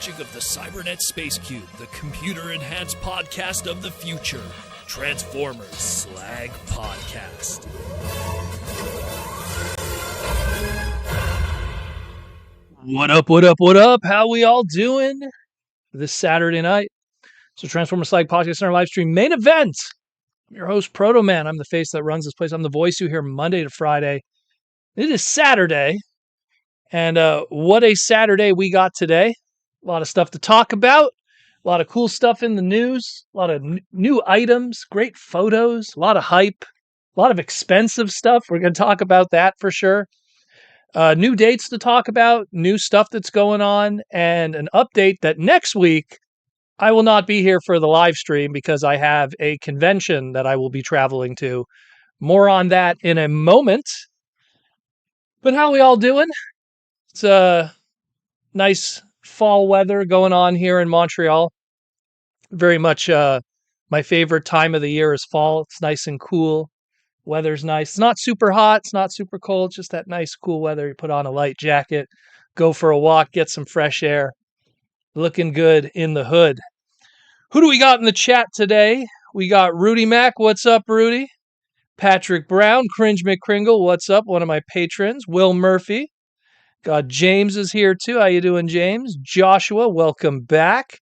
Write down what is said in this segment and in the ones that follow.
magic of the Cybernet Space Cube, the computer-enhanced podcast of the future. Transformers Slag Podcast. What up, what up, what up? How we all doing this Saturday night? So Transformers Slag Podcast in our live stream main event. I'm your host, Proto Man. I'm the face that runs this place. I'm the voice you hear Monday to Friday. It is Saturday. And what a Saturday we got today. A lot of stuff to talk about. A lot of cool stuff in the news. A lot of new items. Great photos. A lot of hype. A lot of expensive stuff. We're going to talk about that for sure. New dates to talk about. New stuff that's going on. And an update that next week I will not be here for the live stream because I have a convention that I will be traveling to. More on that in a moment. But how we all doing? It's nice fall weather going on here in Montreal. Very much my favorite time of the year is fall. It's nice and cool. Weather's nice. It's not super hot. It's not super cold. It's just that nice, cool weather. You put on a light jacket, go for a walk, get some fresh air. Looking good in the hood. Who do we got in the chat today? We got Rudy Mack. What's up, Rudy? Patrick Brown, Cringe McCringle. What's up? One of my patrons. Will Murphy. Got James is here too. How you doing, James? Joshua, welcome back.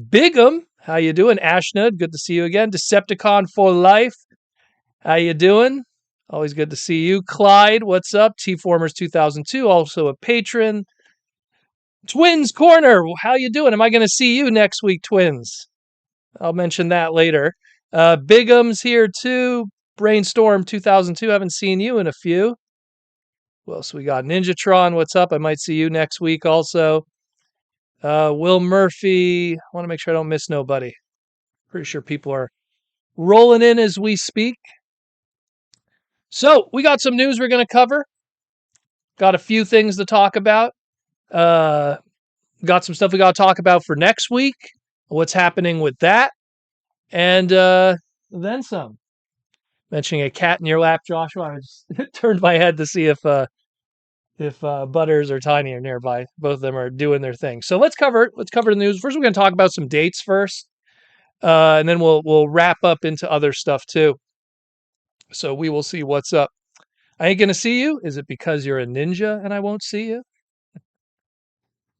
Bigum, how you doing? Ashnud, good to see you again. Decepticon for life. How you doing? Always good to see you. Clyde, what's up? T-Formers 2002, also a patron. Twins Corner, how you doing? Am I going to see you next week, Twins? I'll mention that later. Bigum's here too. Brainstorm 2002, haven't seen you in a few. Who else we got? Ninjatron, what's up? I might see you next week also. Will Murphy. I want to make sure I don't miss nobody. Pretty sure people are rolling in as we speak. So, we got some news we're going to cover. Got a few things to talk about. Got some stuff we got to talk about for next week. What's happening with that. And then some. Mentioning a cat in your lap, Joshua. I just turned my head to see if Butters or Tiny are nearby. Both of them are doing their thing. So let's cover it. Let's cover the news. First, we're going to talk about some dates first. And then we'll wrap up into other stuff too. So we will see what's up. I ain't going to see you. Is it because you're a ninja and I won't see you?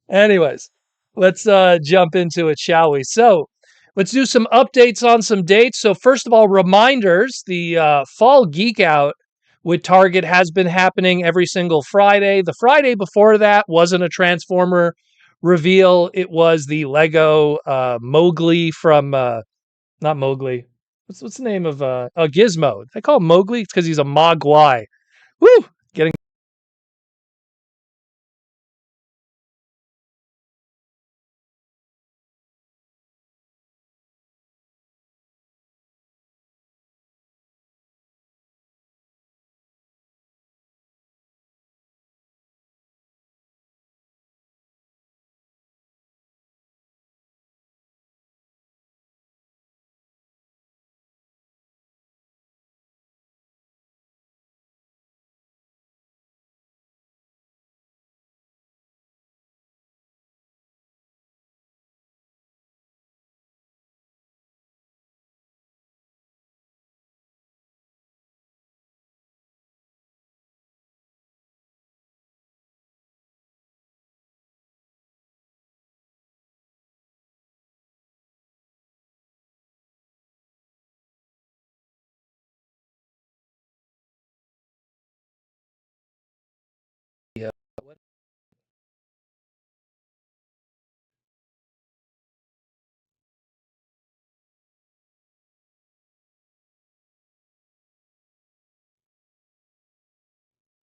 Anyways, let's jump into it, shall we? So let's do some updates on some dates. So first of all, reminders. The Fall Geek Out with Target has been happening every single Friday. The Friday before that wasn't a Transformer reveal. It was the Lego Mowgli from, not Mowgli. What's the name of, Gizmo. They call him Mowgli because he's a Mogwai. Woo! Getting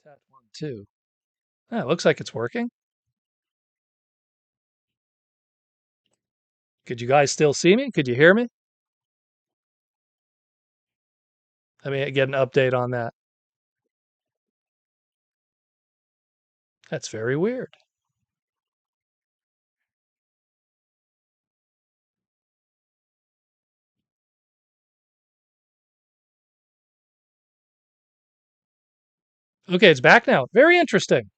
Test 1, 2. Ah, it looks like it's working. Could you guys still see me? Could you hear me? Let me get an update on that. That's very weird. Okay, it's back now. Very interesting.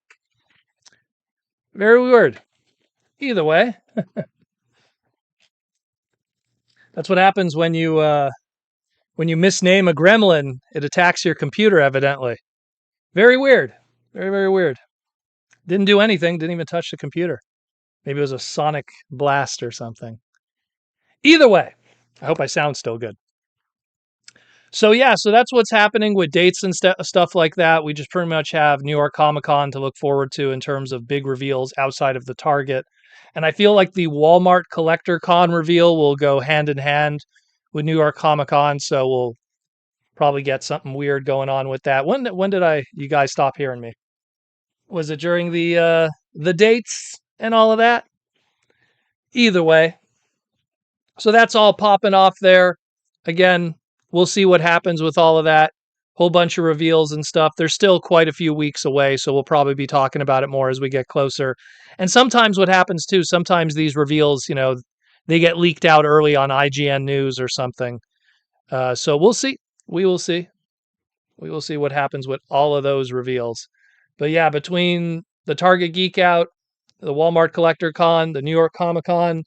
Very weird. Either way, that's what happens when you misname a gremlin. It attacks your computer, evidently. Very weird. Very, very weird. Didn't do anything. Didn't even touch the computer. Maybe it was a sonic blast or something. Either way, I hope I sound still good. So yeah, so that's what's happening with dates and stuff like that. We just pretty much have New York Comic Con to look forward to in terms of big reveals outside of the Target. And I feel like the Walmart Collector Con reveal will go hand in hand with New York Comic Con. So we'll probably get something weird going on with that. When did you guys stop hearing me? Was it during the dates and all of that? Either way, so that's all popping off there. Again, we'll see what happens with all of that. Whole bunch of reveals and stuff. There's still quite a few weeks away, so we'll probably be talking about it more as we get closer. And sometimes what happens too, sometimes these reveals, they get leaked out early on IGN News or something. So we'll see. We will see. We will see what happens with all of those reveals. But yeah, between the Target Geek Out, the Walmart Collector Con, the New York Comic Con,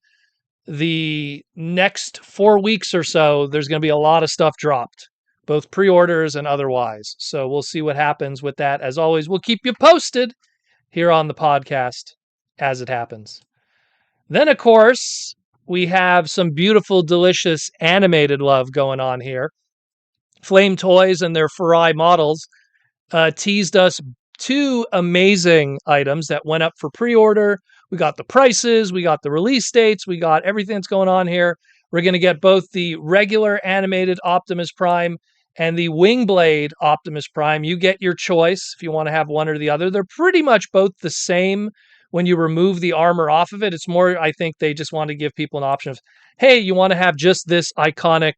the next 4 weeks or so, there's going to be a lot of stuff dropped, both pre-orders and otherwise. So we'll see what happens with that. As always, we'll keep you posted here on the podcast as it happens. Then, of course, we have some beautiful, delicious animated love going on here. Flame Toys and their Farai models teased us two amazing items that went up for pre-order. We got the prices, we got the release dates, we got everything that's going on here. We're going to get both the regular animated Optimus Prime and the Wingblade Optimus Prime. You get your choice if you want to have one or the other. They're pretty much both the same when you remove the armor off of it. It's more, I think they just want to give people an option of, hey, you want to have just this iconic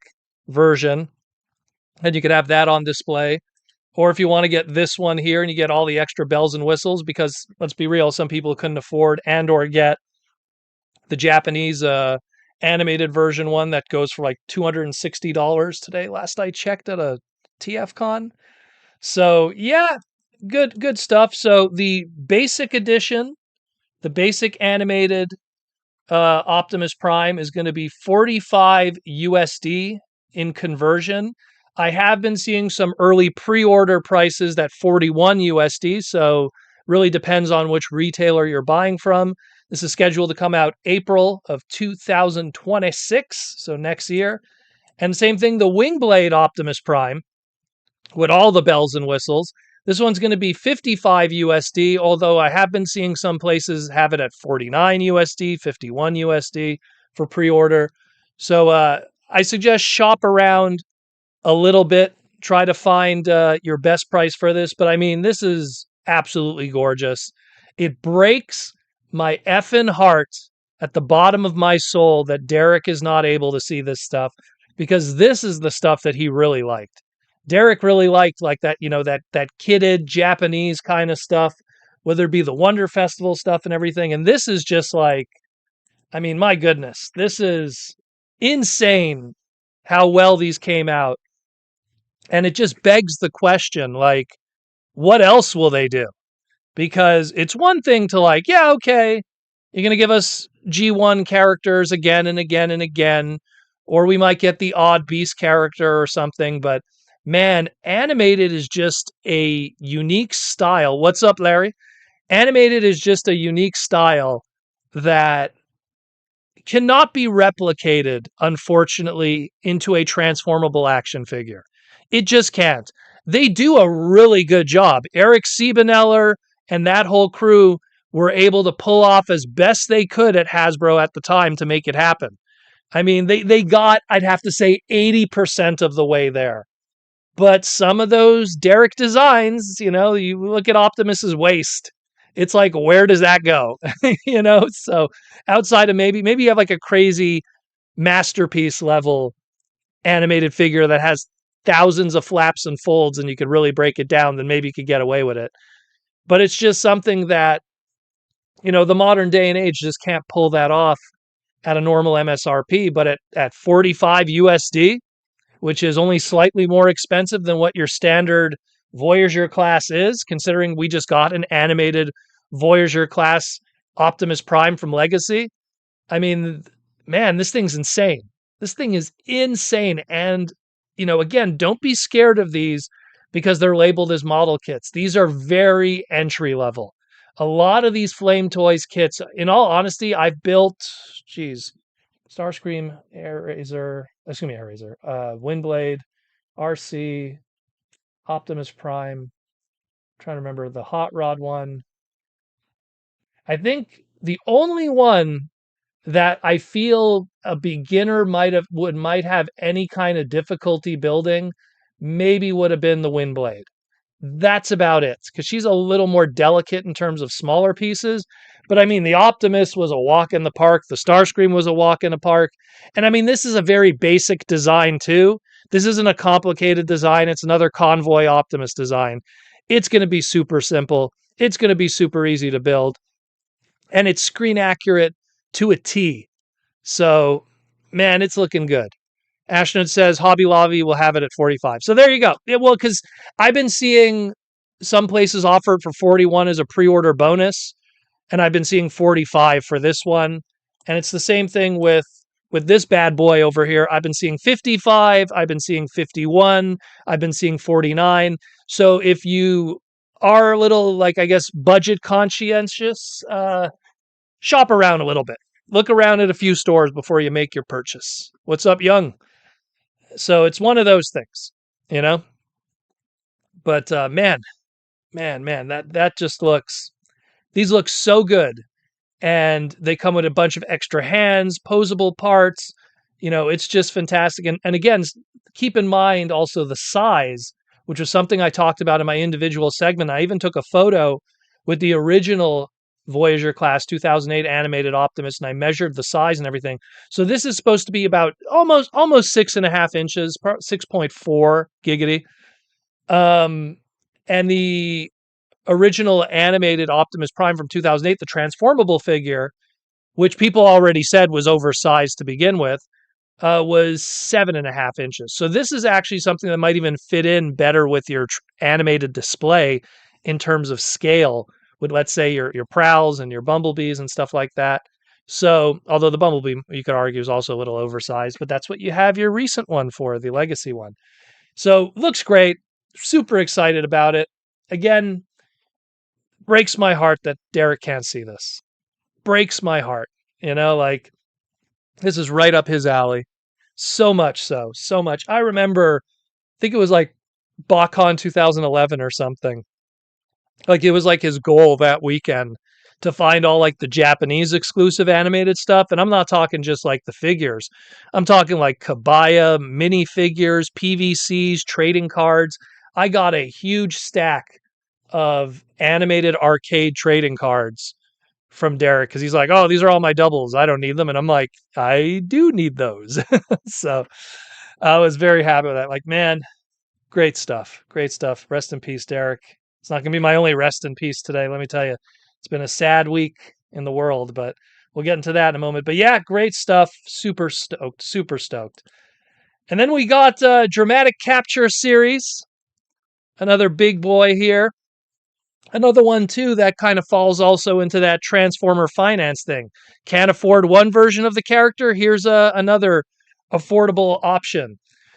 version, and you could have that on display. Or if you want to get this one here and you get all the extra bells and whistles, because let's be real, some people couldn't afford and or get the Japanese animated version one that goes for like $260 today. Last I checked at a TF Con. So yeah, good stuff. So the basic edition, the basic animated Optimus Prime is going to be 45 USD in conversion. I have been seeing some early pre-order prices at 41 USD, so really depends on which retailer you're buying from. This is scheduled to come out April of 2026, so next year. And same thing, the Wingblade Optimus Prime with all the bells and whistles. This one's going to be 55 USD, although I have been seeing some places have it at 49 USD, 51 USD for pre-order. So I suggest shop around a little bit, try to find your best price for this. But I mean, this is absolutely gorgeous. It breaks my effing heart at the bottom of my soul that Derek is not able to see this stuff, because this is the stuff that he really liked. Derek really liked like that, that kidded Japanese kind of stuff, whether it be the Wonder Festival stuff and everything. And this is just like, I mean, my goodness, this is insane how well these came out. And it just begs the question, like, what else will they do? Because it's one thing to like, yeah, okay, you're going to give us G1 characters again and again and again, or we might get the odd Beast character or something, but man, animated is just a unique style. What's up, Larry? Animated is just a unique style that cannot be replicated, unfortunately, into a transformable action figure. It just can't. They do a really good job. Eric Siebeneller and that whole crew were able to pull off as best they could at Hasbro at the time to make it happen. I mean, they got, I'd have to say, 80% of the way there. But some of those Derek designs, you look at Optimus's waist, it's like, where does that go? So outside of maybe you have like a crazy masterpiece level animated figure that has thousands of flaps and folds and you could really break it down, then maybe you could get away with it. But it's just something that, the modern day and age just can't pull that off at a normal MSRP. But at 45 USD, which is only slightly more expensive than what your standard Voyager class is, considering we just got an animated Voyager class Optimus Prime from Legacy. I mean, man, this thing's insane. This thing is insane. And, again, don't be scared of these because they're labeled as model kits. These are very entry level. A lot of these Flame Toys kits, in all honesty, I've built, geez, Starscream, Air Razor, Windblade, RC, Optimus Prime. I'm trying to remember the Hot Rod one. I think the only one that I feel a beginner might have any kind of difficulty building, maybe would have been the Windblade. That's about it, because she's a little more delicate in terms of smaller pieces. But I mean, the Optimus was a walk in the park. The Starscream was a walk in the park. And I mean, this is a very basic design too. This isn't a complicated design. It's another Convoy Optimus design. It's going to be super simple. It's going to be super easy to build. And it's screen accurate to a T. So, man, it's looking good. Ashton says Hobby Lobby will have it at 45. So there you go. Well, because I've been seeing some places offer it for 41 as a pre-order bonus, and I've been seeing 45 for this one. And it's the same thing with this bad boy over here. I've been seeing 55, I've been seeing 51, I've been seeing 49. So if you are a little, like, I guess, budget conscientious, shop around a little bit. Look around at a few stores before you make your purchase. What's up, Young? So it's one of those things, you know? But man, that just these look so good. And they come with a bunch of extra hands, posable parts. It's just fantastic. And again, keep in mind also the size, which was something I talked about in my individual segment. I even took a photo with the original Voyager class 2008 animated Optimus, and I measured the size and everything. So this is supposed to be about almost 6.5 inches, 6.4 giggity. And the original animated Optimus Prime from 2008, the transformable figure, which people already said was oversized to begin with, was 7.5 inches. So this is actually something that might even fit in better with your animated display in terms of scale, with, let's say, your Prowls and your Bumblebees and stuff like that. So, although the Bumblebee, you could argue, is also a little oversized, but that's what you have your recent one for, the Legacy one. So, looks great. Super excited about it. Again, breaks my heart that Derek can't see this. Breaks my heart. Like, this is right up his alley. So much so. So much. I remember, I think it was like BotCon 2011 or something. Like, it was like his goal that weekend to find all like the Japanese exclusive animated stuff. And I'm not talking just like the figures. I'm talking like Kabaya, mini figures, PVCs, trading cards. I got a huge stack of animated arcade trading cards from Derek because he's like, oh, these are all my doubles. I don't need them. And I'm like, I do need those. So I was very happy with that. Like, man, great stuff. Great stuff. Rest in peace, Derek. It's not going to be my only rest in peace today. Let me tell you, it's been a sad week in the world, but we'll get into that in a moment. But yeah, great stuff. Super stoked. Super stoked. And then we got Dramatic Capture Series. Another big boy here. Another one, too, that kind of falls also into that Transformer finance thing. Can't afford one version of the character? Here's another affordable option.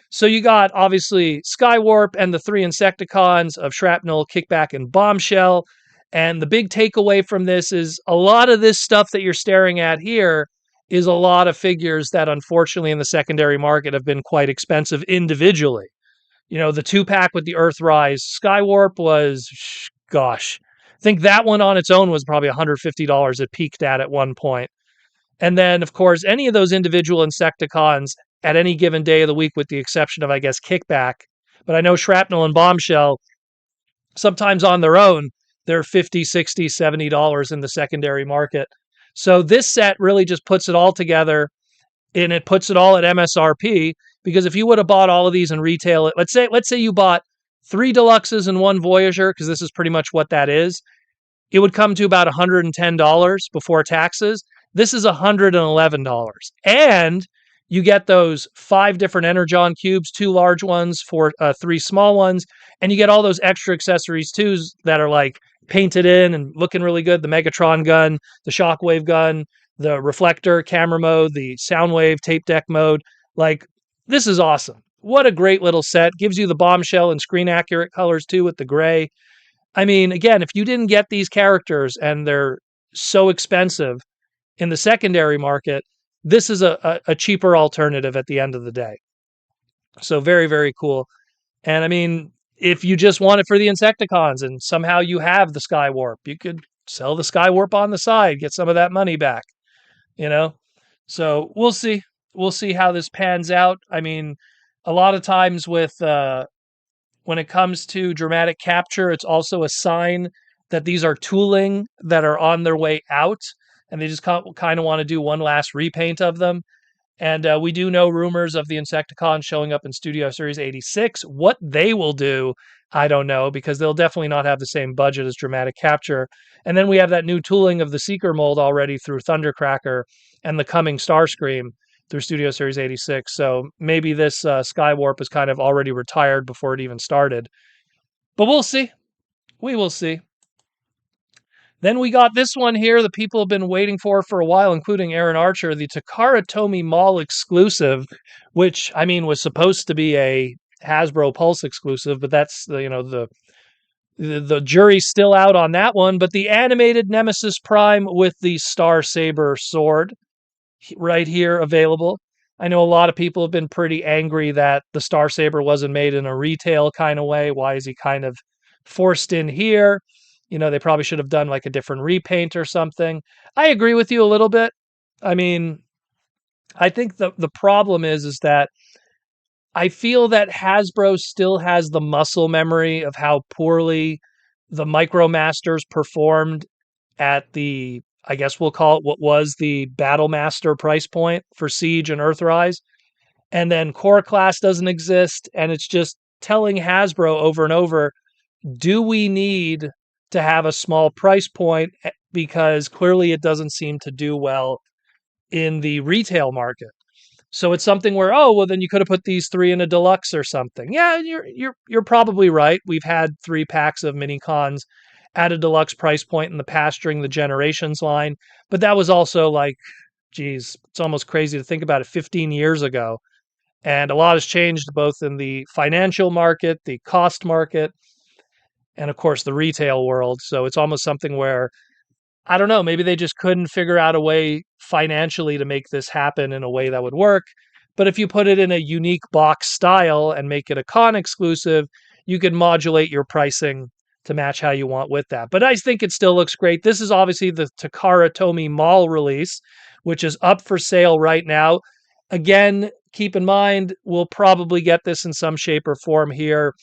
So you got, obviously, Skywarp and the 3 Insecticons of Shrapnel, Kickback, and Bombshell. And the big takeaway from this is a lot of this stuff that you're staring at here is a lot of figures that, unfortunately, in the secondary market have been quite expensive individually. The 2-pack with the Earthrise Skywarp was, gosh, I think that one on its own was probably $150 it peaked at one point. And then, of course, any of those individual Insecticons at any given day of the week, with the exception of, I guess, Kickback. But I know Shrapnel and Bombshell, sometimes on their own, they're $50, $60, $70 in the secondary market. So this set really just puts it all together, and it puts it all at MSRP, because if you would have bought all of these and retail it, let's say you bought 3 Deluxes and 1 Voyager, because this is pretty much what that is, it would come to about $110 before taxes. This is $111. And you get those 5 different Energon cubes, 2 large ones for 3 small ones, and you get all those extra accessories too that are like painted in and looking really good. The Megatron gun, the Shockwave gun, the reflector camera mode, the Soundwave tape deck mode. Like, this is awesome. What a great little set. Gives you the bombshell and screen accurate colors too with the gray. I mean, again, if you didn't get these characters and they're so expensive in the secondary market, this is a cheaper alternative at the end of the day. So very, very cool. And I mean, if you just want it for the Insecticons and somehow you have the Skywarp, you could sell the Skywarp on the side, get some of that money back, you know? So we'll see. We'll see how this pans out. I mean, a lot of times with when it comes to dramatic capture, it's also a sign that these are tooling that are on their way out, and they just kind of want to do one last repaint of them. And we do know rumors of the Insecticons showing up in Studio Series 86. What they will do, I don't know, because they'll definitely not have the same budget as Dramatic Capture. And then we have that new tooling of the Seeker mold already through Thundercracker and the coming Starscream through Studio Series 86. So maybe this Skywarp is kind of already retired before it even started. But we'll see. We will see. Then we got this one here that people have been waiting for a while, including Aaron Archer, the Takara Tomy Mall exclusive, which, I mean, was supposed to be a Hasbro Pulse exclusive, but that's, the jury's still out on that one. But the animated Nemesis Prime with the Star Saber sword right here available. I know a lot of people have been pretty angry that the Star Saber wasn't made in a retail kind of way. Why is he kind of forced in here? They probably should have done like a different repaint or something. I agree with you a little bit. I mean, I think the problem is that I feel that Hasbro still has the muscle memory of how poorly the MicroMasters performed at the, I guess we'll call it what was the Battlemaster price point for Siege and Earthrise. And then Core Class doesn't exist. And it's just telling Hasbro over and over, do we need to have a small price point? Because clearly it doesn't seem to do well in the retail market. So it's something where, oh, well, then you could have put these three in a deluxe or something. Yeah, you're probably right. We've had 3 packs of mini cons at a deluxe price point in the past during the Generations line, but that was also like, geez, it's almost crazy to think about it, 15 years ago. And a lot has changed both in the financial market, the cost market, and of course the retail world. So it's almost something where, I don't know, maybe they just couldn't figure out a way financially to make this happen in a way that would work. But if you put it in a unique box style and make it a con exclusive, you could modulate your pricing to match how you want with that. But I think it still looks great. This is obviously the Takara Tomy Mall release, which is up for sale right now. Again, keep in mind, we'll probably get this in some shape or form here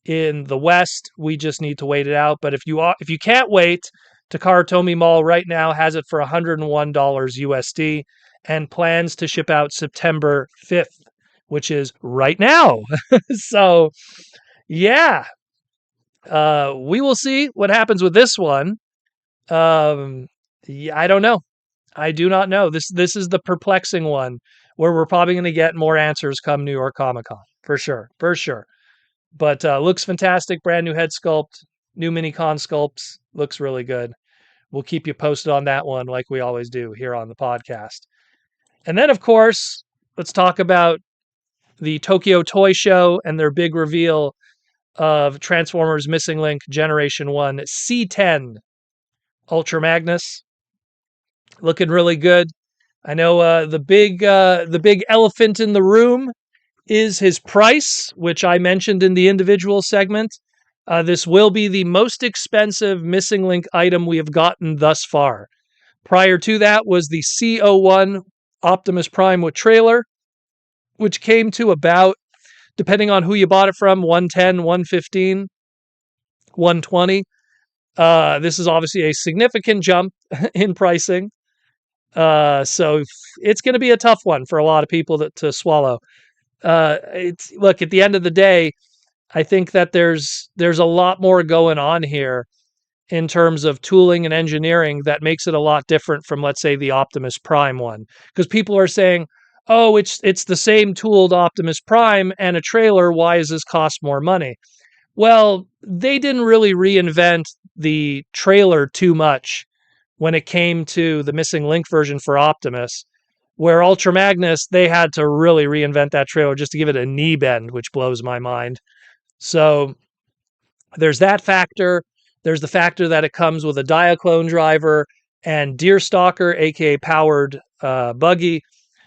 in the West. We just need to wait it out. But if you can't wait, Takara Tomy Mall right now has it for $101 USD and plans to ship out September 5th, which is right now. So, yeah, we will see what happens with this one. Yeah, I don't know. I do not know. This is the perplexing one where we're probably going to get more answers come New York Comic Con for sure, for sure. But looks fantastic. Brand new head sculpt, new mini con sculpts. Looks really good. We'll keep you posted on that one like we always do here on the podcast. And then, of course, let's talk about the Tokyo Toy Show and their big reveal of Transformers Missing Link Generation 1 C10 Ultra Magnus. Looking really good. I know the big elephant in the room is his price, which I mentioned in the individual segment. This will be the most expensive Missing Link item we have gotten thus far. Prior to that was the C01 Optimus Prime with trailer, which came to about, depending on who you bought it from, 110, 115, 120. This is obviously a significant jump in pricing. So it's going to be a tough one for a lot of people to swallow. Look, at the end of the day, I think that there's a lot more going on here in terms of tooling and engineering that makes it a lot different from, let's say, the Optimus Prime one. Because people are saying, oh, it's the same tooled Optimus Prime and a trailer. Why does this cost more money? Well, they didn't really reinvent the trailer too much when it came to the missing link version for Optimus, where Ultra Magnus, they had to really reinvent that trailer just to give it a knee bend, which blows my mind. So there's that factor. There's the factor that it comes with a Diaclone driver and Deerstalker, aka powered buggy.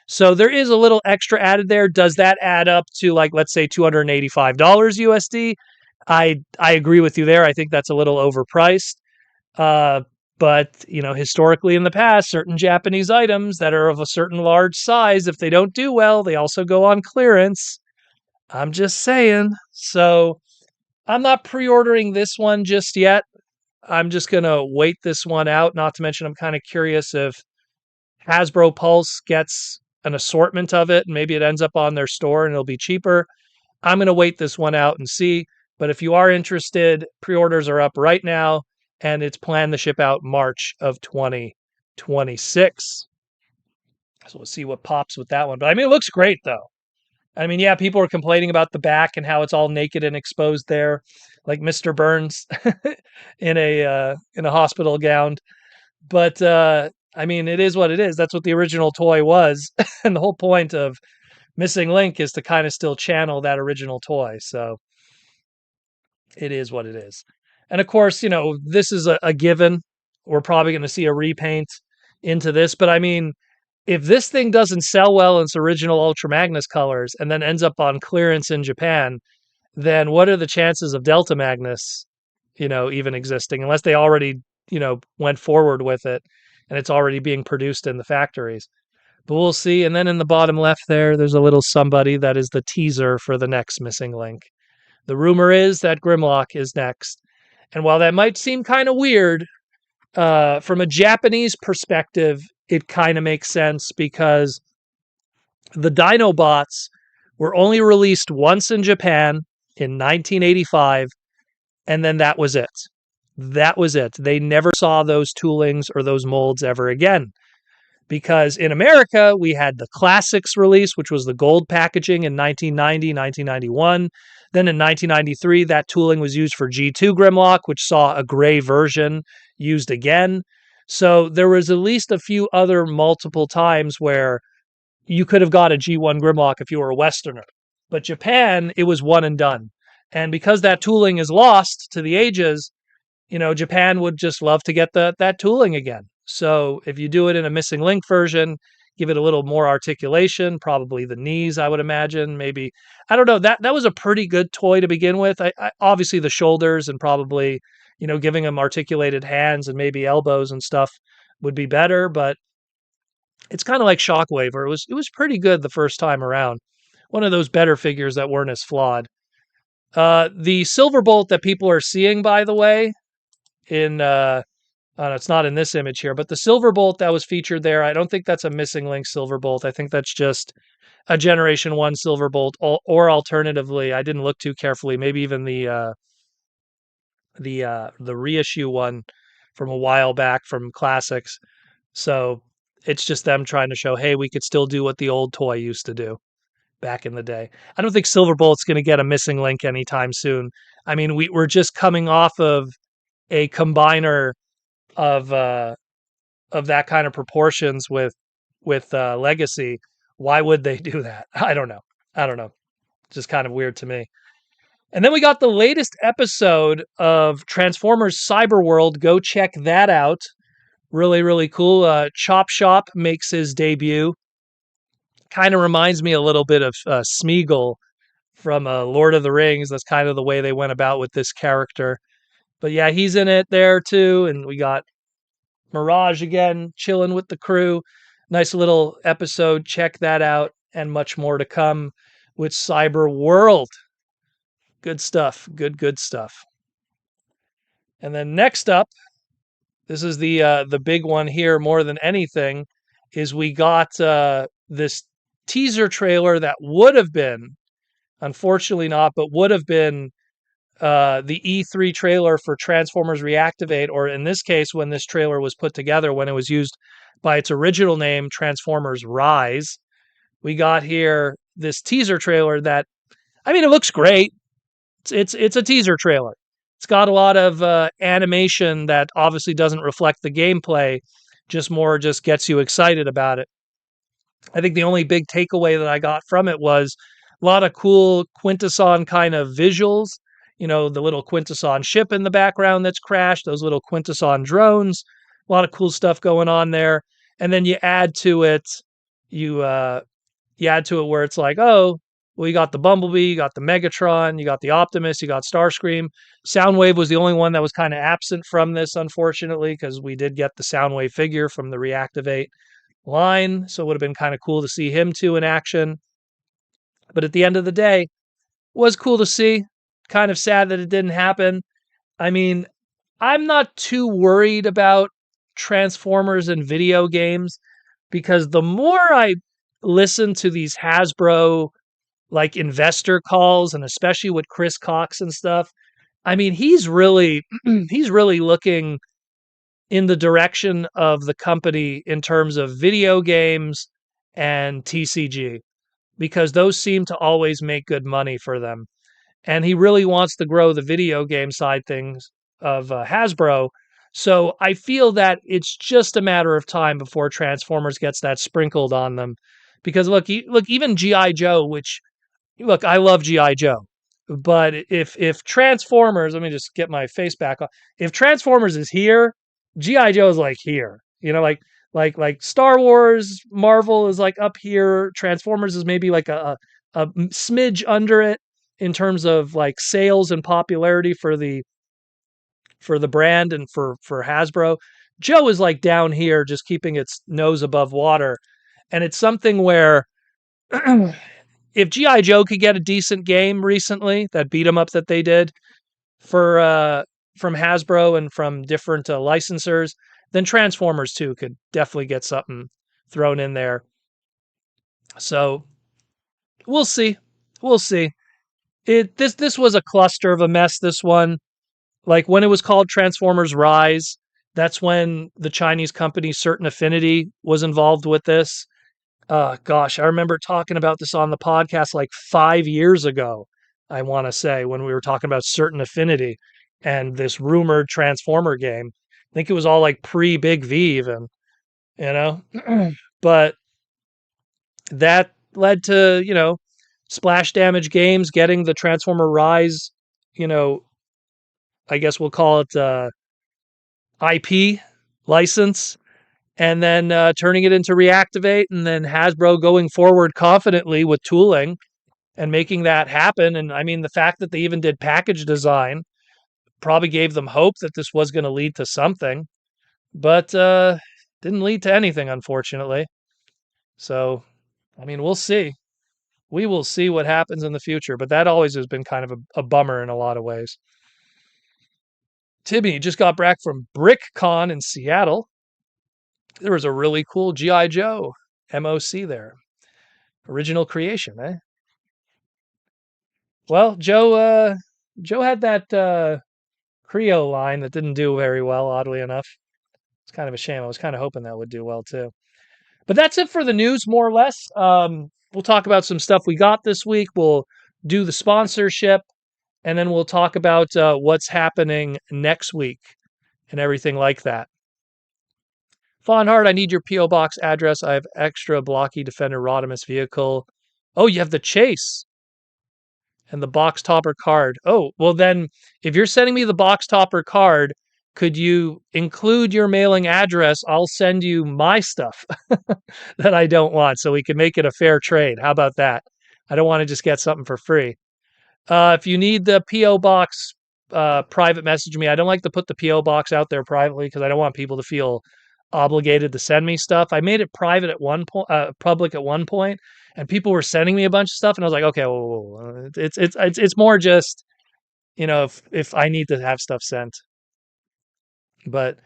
So there is a little extra added there. Does that add up to, like, let's say $285 USD? I agree with you there. I think that's a little overpriced. Uh, but historically in the past, certain Japanese items that are of a certain large size, if they don't do well, they also go on clearance. I'm just saying. So I'm not pre-ordering this one just yet. I'm just gonna wait this one out. Not to mention, I'm kind of curious if Hasbro Pulse gets an assortment of it, and maybe it ends up on their store and it'll be cheaper. I'm gonna wait this one out and see. But if you are interested, pre-orders are up right now, and it's planned to ship out March of 2026. So we'll see what pops with that one. But I mean, it looks great though. I mean, yeah, people are complaining about the back and how it's all naked and exposed there, like Mr. Burns in a hospital gown. But I mean, it is what it is. That's what the original toy was, and the whole point of Missing Link is to kind of still channel that original toy. So it is what it is. And of course, this is a given. We're probably going to see a repaint into this, but I mean, if this thing doesn't sell well in its original Ultra Magnus colors and then ends up on clearance in Japan, then what are the chances of Delta Magnus, even existing, unless they already, went forward with it and it's already being produced in the factories. But we'll see. And then in the bottom left there's a little somebody that is the teaser for the next Missing Link. The rumor is that Grimlock is next. And while that might seem kind of weird, from a Japanese perspective, it kind of makes sense because the Dinobots were only released once in Japan in 1985, and then that was it. That was it. They never saw those toolings or those molds ever again. Because in America, we had the Classics release, which was the gold packaging in 1990, 1991. Then in 1993, that tooling was used for G2 Grimlock, which saw a gray version used again. So there was at least a few other multiple times where you could have got a G1 Grimlock if you were a Westerner. But Japan, it was one and done. And because that tooling is lost to the ages, Japan would just love to get that tooling again. So if you do it in a Missing Link version, give it a little more articulation, probably the knees, I would imagine. Maybe, I don't know. That was a pretty good toy to begin with. I obviously the shoulders and probably, giving them articulated hands and maybe elbows and stuff would be better. But it's kind of like Shockwave, where it was pretty good the first time around. One of those better figures that weren't as flawed. The Silverbolt that people are seeing, by the way, in it's not in this image here, but the Silverbolt that was featured there, I don't think that's a Missing Link Silverbolt. I think that's just a Generation 1 Silverbolt, or alternatively, I didn't look too carefully, maybe even the reissue one from a while back from Classics. So it's just them trying to show, hey, we could still do what the old toy used to do back in the day. I don't think Silverbolt's going to get a Missing Link anytime soon. I mean, we're just coming off of a combiner of that kind of proportions with Legacy. Why would they do that? I don't know. Just kind of weird to me. And then we got the latest episode of Transformers Cyberworld. Go check that out. Really, really cool. Chop Shop makes his debut. Kind of reminds me a little bit of Smeagol from Lord of the Rings. That's kind of the way they went about with this character. But yeah, he's in it there too. And we got Mirage again, chilling with the crew. Nice little episode. Check that out, and much more to come with Cyber World. Good stuff. Good stuff. And then next up, this is the big one here more than anything, is we got this teaser trailer that would have been, unfortunately not, but would have been the E3 trailer for Transformers Reactivate, or in this case, when this trailer was put together, when it was used by its original name, Transformers Rise. We got here this teaser trailer that, I mean, it looks great. It's a teaser trailer. It's got a lot of animation that obviously doesn't reflect the gameplay, just gets you excited about it. I think the only big takeaway that I got from it was a lot of cool Quintesson kind of visuals. You know, the little Quintesson ship in the background that's crashed, those little Quintesson drones, a lot of cool stuff going on there. And then you you add to it where it's like, oh, well, you got the Bumblebee, you got the Megatron, you got the Optimus, you got Starscream. Soundwave was the only one that was kind of absent from this, unfortunately, because we did get the Soundwave figure from the Reactivate line. So it would have been kind of cool to see him too in action. But at the end of the day, was cool to see. Kind of sad that it didn't happen. I mean, I'm not too worried about Transformers and video games because the more I listen to these Hasbro like investor calls and especially with Chris Cox and stuff, I mean, he's really he's really looking in the direction of the company in terms of video games and TCG because those seem to always make good money for them. And he really wants to grow the video game side things of Hasbro. So I feel that it's just a matter of time before Transformers gets that sprinkled on them. Because look, even GI Joe, which look, I love GI Joe, but if Transformers, let me just get my face back on. If Transformers is here, GI Joe is like here. You know, like Star Wars, Marvel is like up here. Transformers is maybe like a smidge under it in terms of like sales and popularity for the brand and for Hasbro. Joe is like down here, just keeping its nose above water, and it's something where if GI Joe could get a decent game recently, that beat 'em up that they did for from Hasbro and from different licensors, then Transformers 2 could definitely get something thrown in there. So we'll see. We'll see. This was a cluster of a mess. This one, like when it was called Transformers Rise, that's when the Chinese company Certain Affinity was involved with this. Gosh, I remember talking about this on the podcast like 5 years ago. I want to say when we were talking about Certain Affinity and this rumored Transformer game. I think it was all like pre Big V, even, you know. But that led to Splash Damage Games getting the Transformer Rise, you know, I guess we'll call it IP license, and then turning it into Reactivate, and then Hasbro going forward confidently with tooling and making that happen. And I mean, the fact that they even did package design probably gave them hope that this was going to lead to something, but didn't lead to anything, unfortunately. So, I mean, we'll see. We will see what happens in the future, but that always has been kind of a bummer in a lot of ways. Timmy just got back from BrickCon in Seattle. There was a really cool GI Joe MOC there. Original creation, eh? Well, Joe had that Creo line that didn't do very well, oddly enough. It's kind of a shame. I was kind of hoping that would do well too. But that's it for the news, more or less. We'll talk about some stuff we got this week. We'll do the sponsorship, and then we'll talk about what's happening next week and everything like that. Fawnheart, I need your P.O. Box address. I have extra blocky Defender Rodimus vehicle. Oh, you have the Chase and the box topper card. Oh, well then, if you're sending me the box topper card, could you include your mailing address? I'll send you my stuff that I don't want so we can make it a fair trade. How about that? I don't want to just get something for free. If you need the P.O. Box, private message me. I don't like to put the P.O. Box out there privately because I don't want people to feel obligated to send me stuff. I made it private at one point, public at one point, and people were sending me a bunch of stuff, and I was like, okay, whoa. It's more just, if I need to have stuff sent. But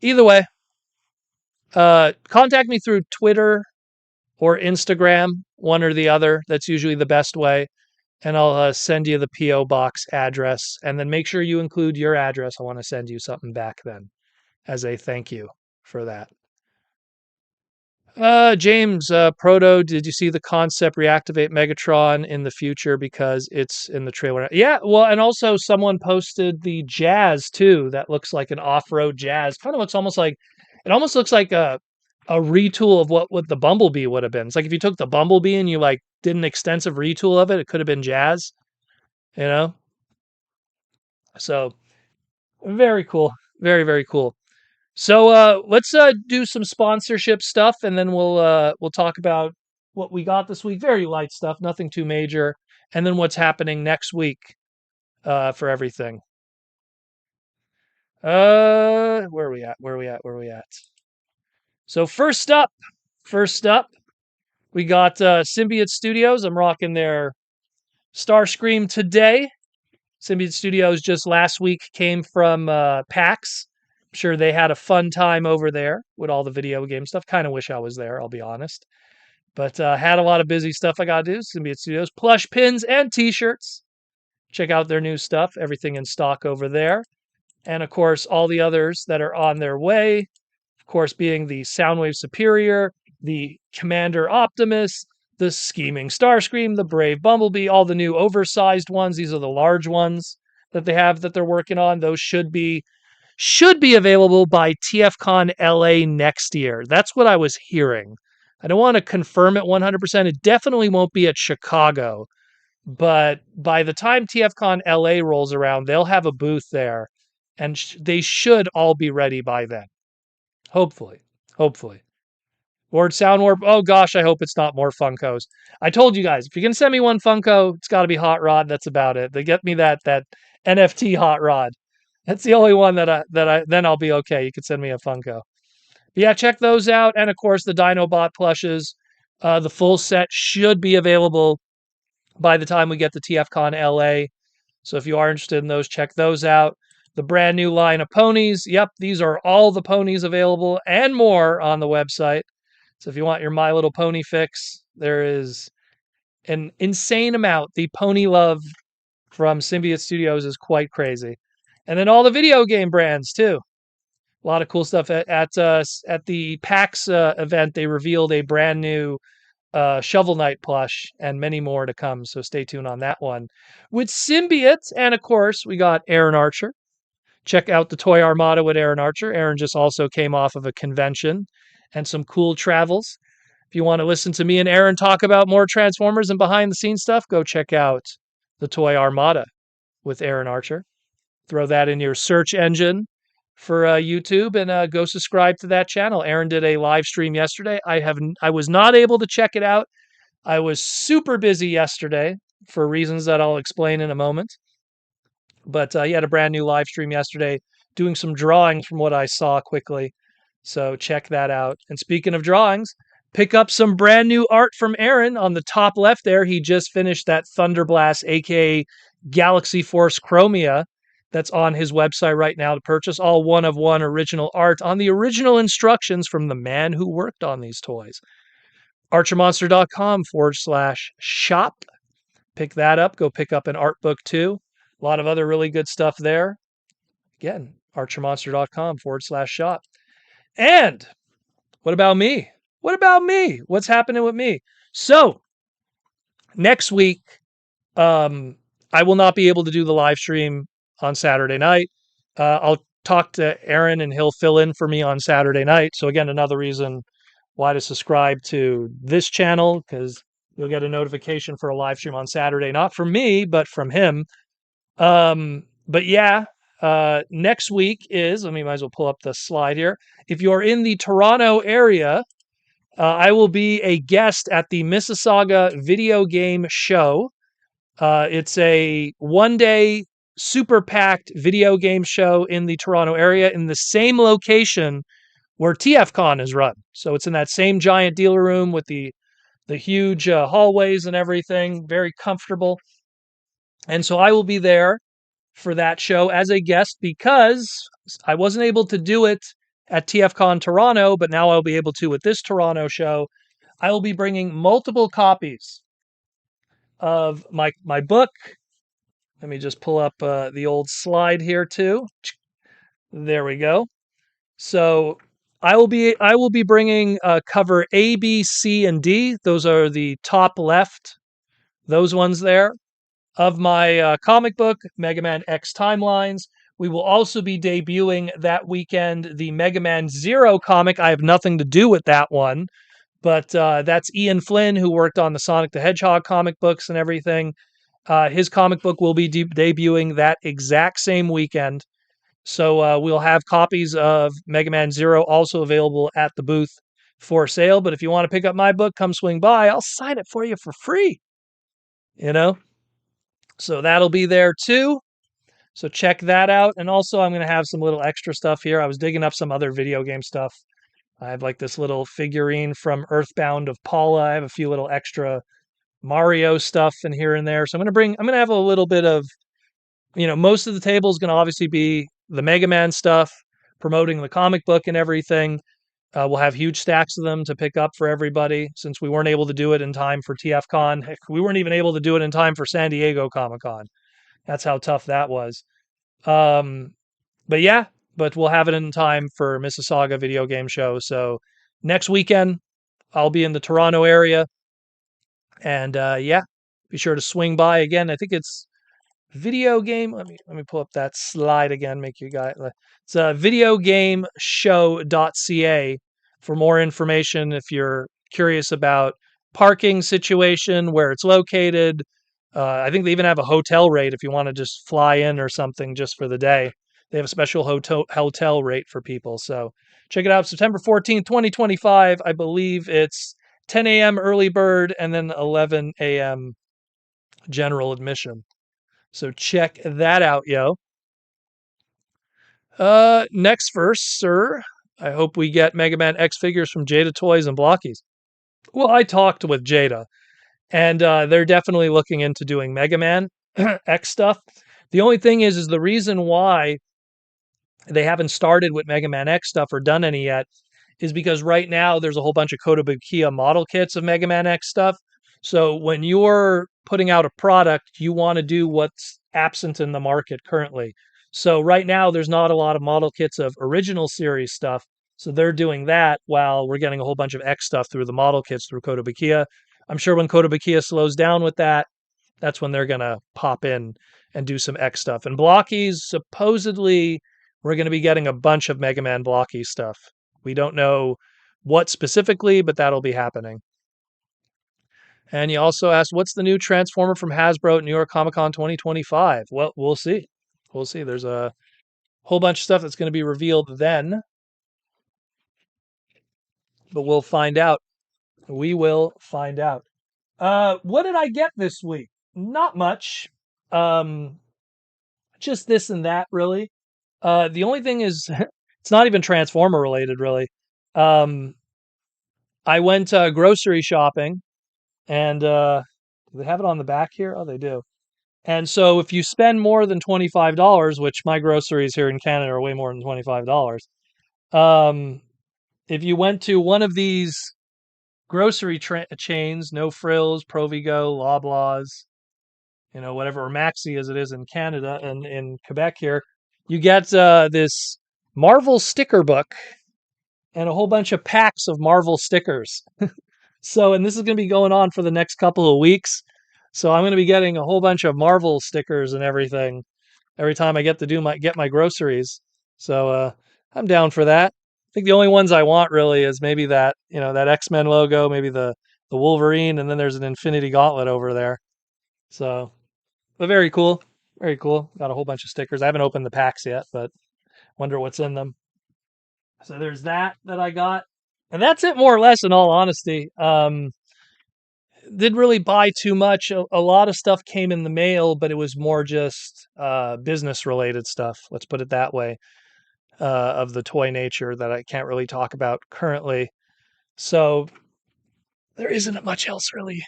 either way, contact me through Twitter or Instagram, one or the other. That's usually the best way. And I'll send you the P.O. Box address. And then make sure you include your address. I want to send you something back then as a thank you for that. James, Proto, did you see the concept reactivate Megatron in the future because it's in the trailer? Yeah, well, and also someone posted the Jazz too. That looks like an off-road Jazz. Kind of looks almost like it almost looks like a retool of what the Bumblebee would have been. It's like if you took the Bumblebee and you like did an extensive retool of it, it could have been Jazz, you know? So very cool. Very, very cool. So let's do some sponsorship stuff, and then we'll talk about what we got this week. Very light stuff, nothing too major, and then what's happening next week for everything. Where are we at? Where are we at? Where are we at? So first up, we got Symbiote Studios. I'm rocking their Starscream today. Symbiote Studios just last week came from PAX. I'm sure they had a fun time over there with all the video game stuff. Kind of wish I was there, I'll be honest. But had a lot of busy stuff I got to do. Symbiote Studios, plush pins and t-shirts. Check out their new stuff. Everything in stock over there. And of course, all the others that are on their way. Of course, being the Soundwave Superior, the Commander Optimus, the Scheming Starscream, the Brave Bumblebee, all the new oversized ones. These are the large ones that they have that they're working on. Those should be available by TFCon LA next year. That's what I was hearing. I don't want to confirm it 100%. It definitely won't be at Chicago, but by the time TFCon LA rolls around, they'll have a booth there, and they should all be ready by then. Hopefully. Hopefully. Word Sound Warp. Oh gosh, I hope it's not more Funkos. I told you guys, if you're gonna send me one Funko, it's got to be Hot Rod. That's about it. They get me that NFT Hot Rod. That's the only one that I then I'll be okay. You could send me a Funko. But yeah, check those out, and of course the Dinobot plushes. The full set should be available by the time we get to TFCon LA. So if you are interested in those, check those out. The brand new line of ponies. Yep, these are all the ponies available and more on the website. So if you want your My Little Pony fix, there is an insane amount. The pony love from Symbiote Studios is quite crazy. And then all the video game brands too. A lot of cool stuff at the PAX event. They revealed a brand new Shovel Knight plush and many more to come. So stay tuned on that one. With Symbiote, and of course, we got Aaron Archer. Check out the Toy Armada with Aaron Archer. Aaron just also came off of a convention and some cool travels. If you want to listen to me and Aaron talk about more Transformers and behind the scenes stuff, go check out the Toy Armada with Aaron Archer. Throw that in your search engine for YouTube and go subscribe to that channel. Aaron did a live stream yesterday. I was not able to check it out. I was super busy yesterday for reasons that I'll explain in a moment. But he had a brand new live stream yesterday doing some drawings from what I saw quickly. So check that out. And speaking of drawings, pick up some brand new art from Aaron on the top left there. He just finished that Thunderblast, aka Galaxy Force Chromia, that's on his website right now to purchase. All one of one original art on the original instructions from the man who worked on these toys. ArcherMonster.com/shop. Pick that up. Go pick up an art book too. A lot of other really good stuff there. Again, ArcherMonster.com/shop. And what about me? What about me? What's happening with me? So next week, I will not be able to do the live stream on Saturday night. I'll talk to Aaron and he'll fill in for me on Saturday night. So again, another reason why to subscribe to this channel, because you'll get a notification for a live stream on Saturday, not from me, but from him. But yeah, next week is, might as well pull up the slide here. If you're in the Toronto area, I will be a guest at the Mississauga Video Game Show. It's a one-day super packed video game show in the Toronto area in the same location where TFCon is run. So it's in that same giant dealer room with the huge hallways and everything, very comfortable. And so I will be there for that show as a guest because I wasn't able to do it at TFCon Toronto, but now I'll be able to with this Toronto show. I will be bringing multiple copies of my book. Let me just pull up the old slide here too. There we go. So I will be bringing cover A, B, C, and D. Those are the top left. Those ones there of my comic book, Mega Man X Timelines. We will also be debuting that weekend the Mega Man Zero comic. I have nothing to do with that one, but that's Ian Flynn, who worked on the Sonic the Hedgehog comic books and everything. His comic book will be debuting that exact same weekend. So we'll have copies of Mega Man Zero also available at the booth for sale. But if you want to pick up my book, come swing by. I'll sign it for you for free. You know? So that'll be there too. So check that out. And also, I'm going to have some little extra stuff here. I was digging up some other video game stuff. I have like this little figurine from Earthbound of Paula. I have a few little extra Mario stuff in here and there. So I'm going to have a little bit of, most of the table is going to obviously be the Mega Man stuff, promoting the comic book and everything. We'll have huge stacks of them to pick up for everybody since we weren't able to do it in time for TFCon. Heck, we weren't even able to do it in time for San Diego Comic Con. That's how tough that was. Um, but we'll have it in time for Mississauga Video Game Show. So next weekend, I'll be in the Toronto area. And be sure to swing by again. I think it's video game. Let me pull up that slide again. Make you guys. It's videogameshow.ca for more information if you're curious about parking situation, where it's located. I think they even have a hotel rate if you want to just fly in or something just for the day. They have a special hotel rate for people. So check it out. September 14th, 2025. I believe it's 10 a.m. early bird and then 11 a.m. general admission. So check that out, yo. Next verse, sir. I hope we get Mega Man X figures from Jada Toys and Blockies. Well, I talked with Jada, and they're definitely looking into doing Mega Man X stuff. The only thing is the reason why they haven't started with Mega Man X stuff or done any yet is because right now there's a whole bunch of Kotobukiya model kits of Mega Man X stuff. So when you're putting out a product, you want to do what's absent in the market currently. So right now there's not a lot of model kits of original series stuff. So they're doing that while we're getting a whole bunch of X stuff through the model kits through Kotobukiya. I'm sure when Kotobukiya slows down with that, that's when they're going to pop in and do some X stuff. And Blockies, supposedly, we're going to be getting a bunch of Mega Man Blocky stuff. We don't know what specifically, but that'll be happening. And you also asked, what's the new Transformer from Hasbro at New York Comic Con 2025? Well, we'll see. We'll see. There's a whole bunch of stuff that's going to be revealed then. But we'll find out. We will find out. What did I get this week? Not much. Just this and that, really. The only thing is, it's not even Transformer related, really. I went grocery shopping, and do they have it on the back here? Oh, they do. And so if you spend more than $25, which my groceries here in Canada are way more than $25, if you went to one of these grocery chains, No Frills, Provigo, Loblaws, whatever, or Maxi as it is in Canada and in Quebec here, you get this Marvel sticker book and a whole bunch of packs of Marvel stickers. So, and this is going to be going on for the next couple of weeks. So I'm going to be getting a whole bunch of Marvel stickers and everything every time I get my groceries. So I'm down for that. I think the only ones I want really is maybe that, that X-Men logo, maybe the Wolverine, and then there's an Infinity Gauntlet over there. So, but very cool. Very cool. Got a whole bunch of stickers. I haven't opened the packs yet, but wonder what's in them. So there's that I got. And that's it more or less, in all honesty. Didn't really buy too much. A lot of stuff came in the mail, but it was more just business related stuff. Let's put it that way, of the toy nature that I can't really talk about currently. So there isn't much else really,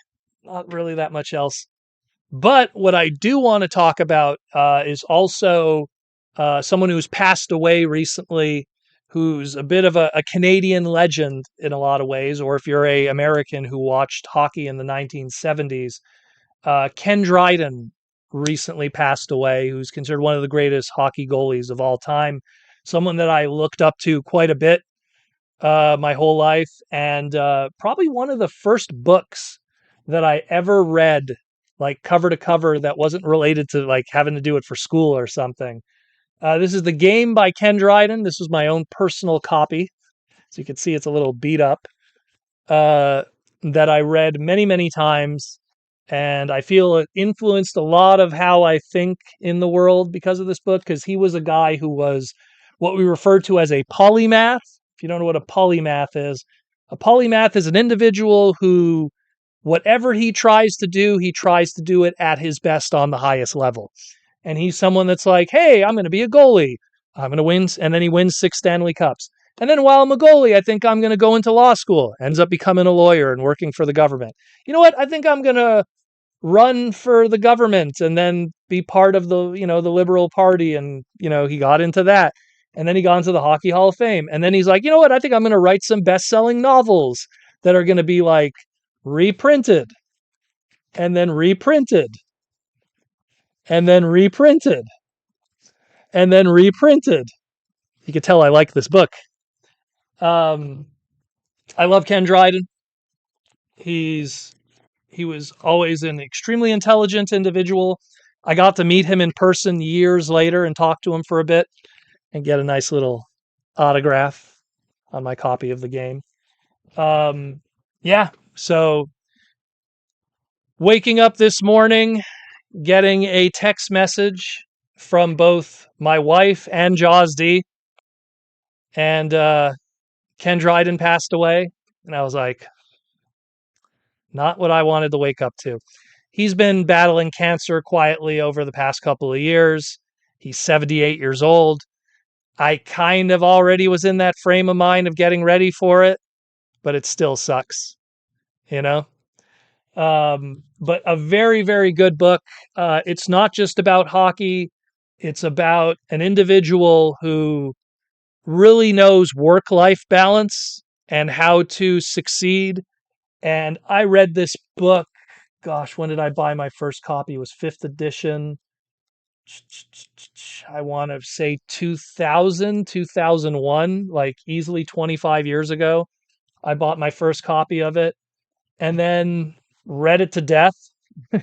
not really that much else. But what I do want to talk about is also someone who's passed away recently, who's a bit of a Canadian legend in a lot of ways, or if you're a American who watched hockey in the 1970s, Ken Dryden recently passed away, who's considered one of the greatest hockey goalies of all time, someone that I looked up to quite a bit. my whole life, and probably one of the first books that I ever read, like cover to cover, that wasn't related to like having to do it for school or something. This is The Game by Ken Dryden. This was my own personal copy. So you can see it's a little beat up, uh, that I read many, many times. And I feel it influenced a lot of how I think in the world because of this book, because he was a guy who was what we refer to as a polymath. If you don't know what a polymath is an individual who, whatever he tries to do it at his best on the highest level. And he's someone that's like, hey, I'm going to be a goalie. I'm going to win. And then he wins 6 Stanley Cups. And then while I'm a goalie, I think I'm going to go into law school, ends up becoming a lawyer and working for the government. You know what? I think I'm going to run for the government and then be part of the Liberal Party. And, he got into that. And then he got into the Hockey Hall of Fame. And then he's like, you know what? I think I'm going to write some best-selling novels that are going to be like reprinted and then reprinted and then reprinted and then reprinted. You can tell I like this book. Um, I love Ken Dryden. He was always an extremely intelligent individual. I got to meet him in person years later and talk to him for a bit and get a nice little autograph on my copy of The Game. Yeah, so waking up this morning, getting a text message from both my wife and Jaws D, and Ken Dryden passed away. And I was like, not what I wanted to wake up to. He's been battling cancer quietly over the past couple of years. He's 78 years old. I kind of already was in that frame of mind of getting ready for it, but it still sucks, you know? But a very, very good book. It's not just about hockey, it's about an individual who really knows work life balance and how to succeed. And I read this book, gosh, when did I buy my first copy? It was fifth edition. I want to say 2000, 2001, like easily 25 years ago. I bought my first copy of it and then read it to death,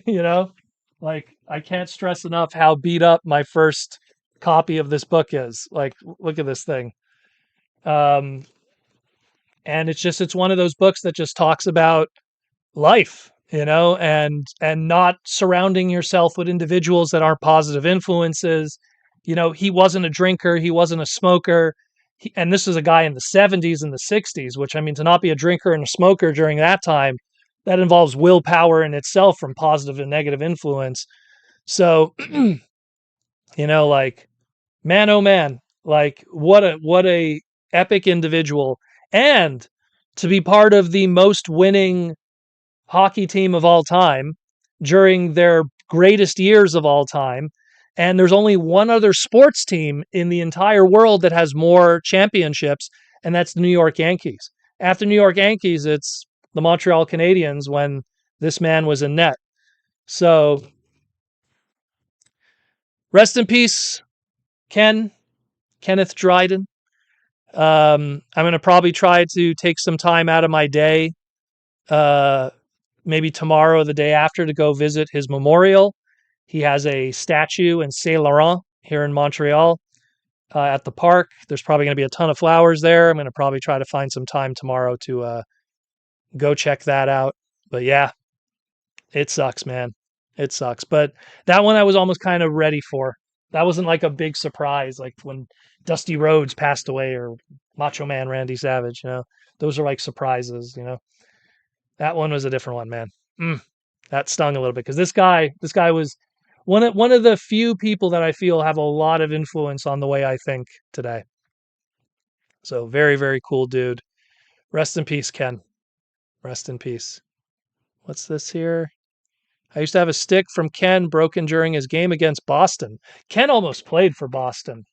you know? Like, I can't stress enough how beat up my first copy of this book is. Like, look at this thing. Um, and it's one of those books that just talks about life, and not surrounding yourself with individuals that aren't positive influences. He wasn't a drinker, he wasn't a smoker. And this is a guy in the 70s and the 60s, which, I mean, to not be a drinker and a smoker during that time, that involves willpower in itself from positive and negative influence. So, like, man, oh man, like, what a epic individual. And to be part of the most winning hockey team of all time during their greatest years of all time. And there's only one other sports team in the entire world that has more championships, and that's the New York Yankees. After New York Yankees, it's the Montreal Canadiens when this man was in net. So rest in peace, Kenneth Dryden. I'm going to probably try to take some time out of my day, uh, maybe tomorrow or the day after, to go visit his memorial. He has a statue in Saint Laurent here in Montreal, at the park. There's probably going to be a ton of flowers there. I'm going to probably try to find some time tomorrow to go check that out. But yeah, it sucks, man. It sucks. But that one I was almost kind of ready for. That wasn't like a big surprise, like when Dusty Rhodes passed away or Macho Man Randy Savage. Those are like surprises. That one was a different one, man. That stung a little bit because this guy was one of the few people that I feel have a lot of influence on the way I think today. So very, very cool dude. Rest in peace, Ken. Rest in peace. What's this here? I used to have a stick from Ken broken during his game against Boston. Ken almost played for Boston.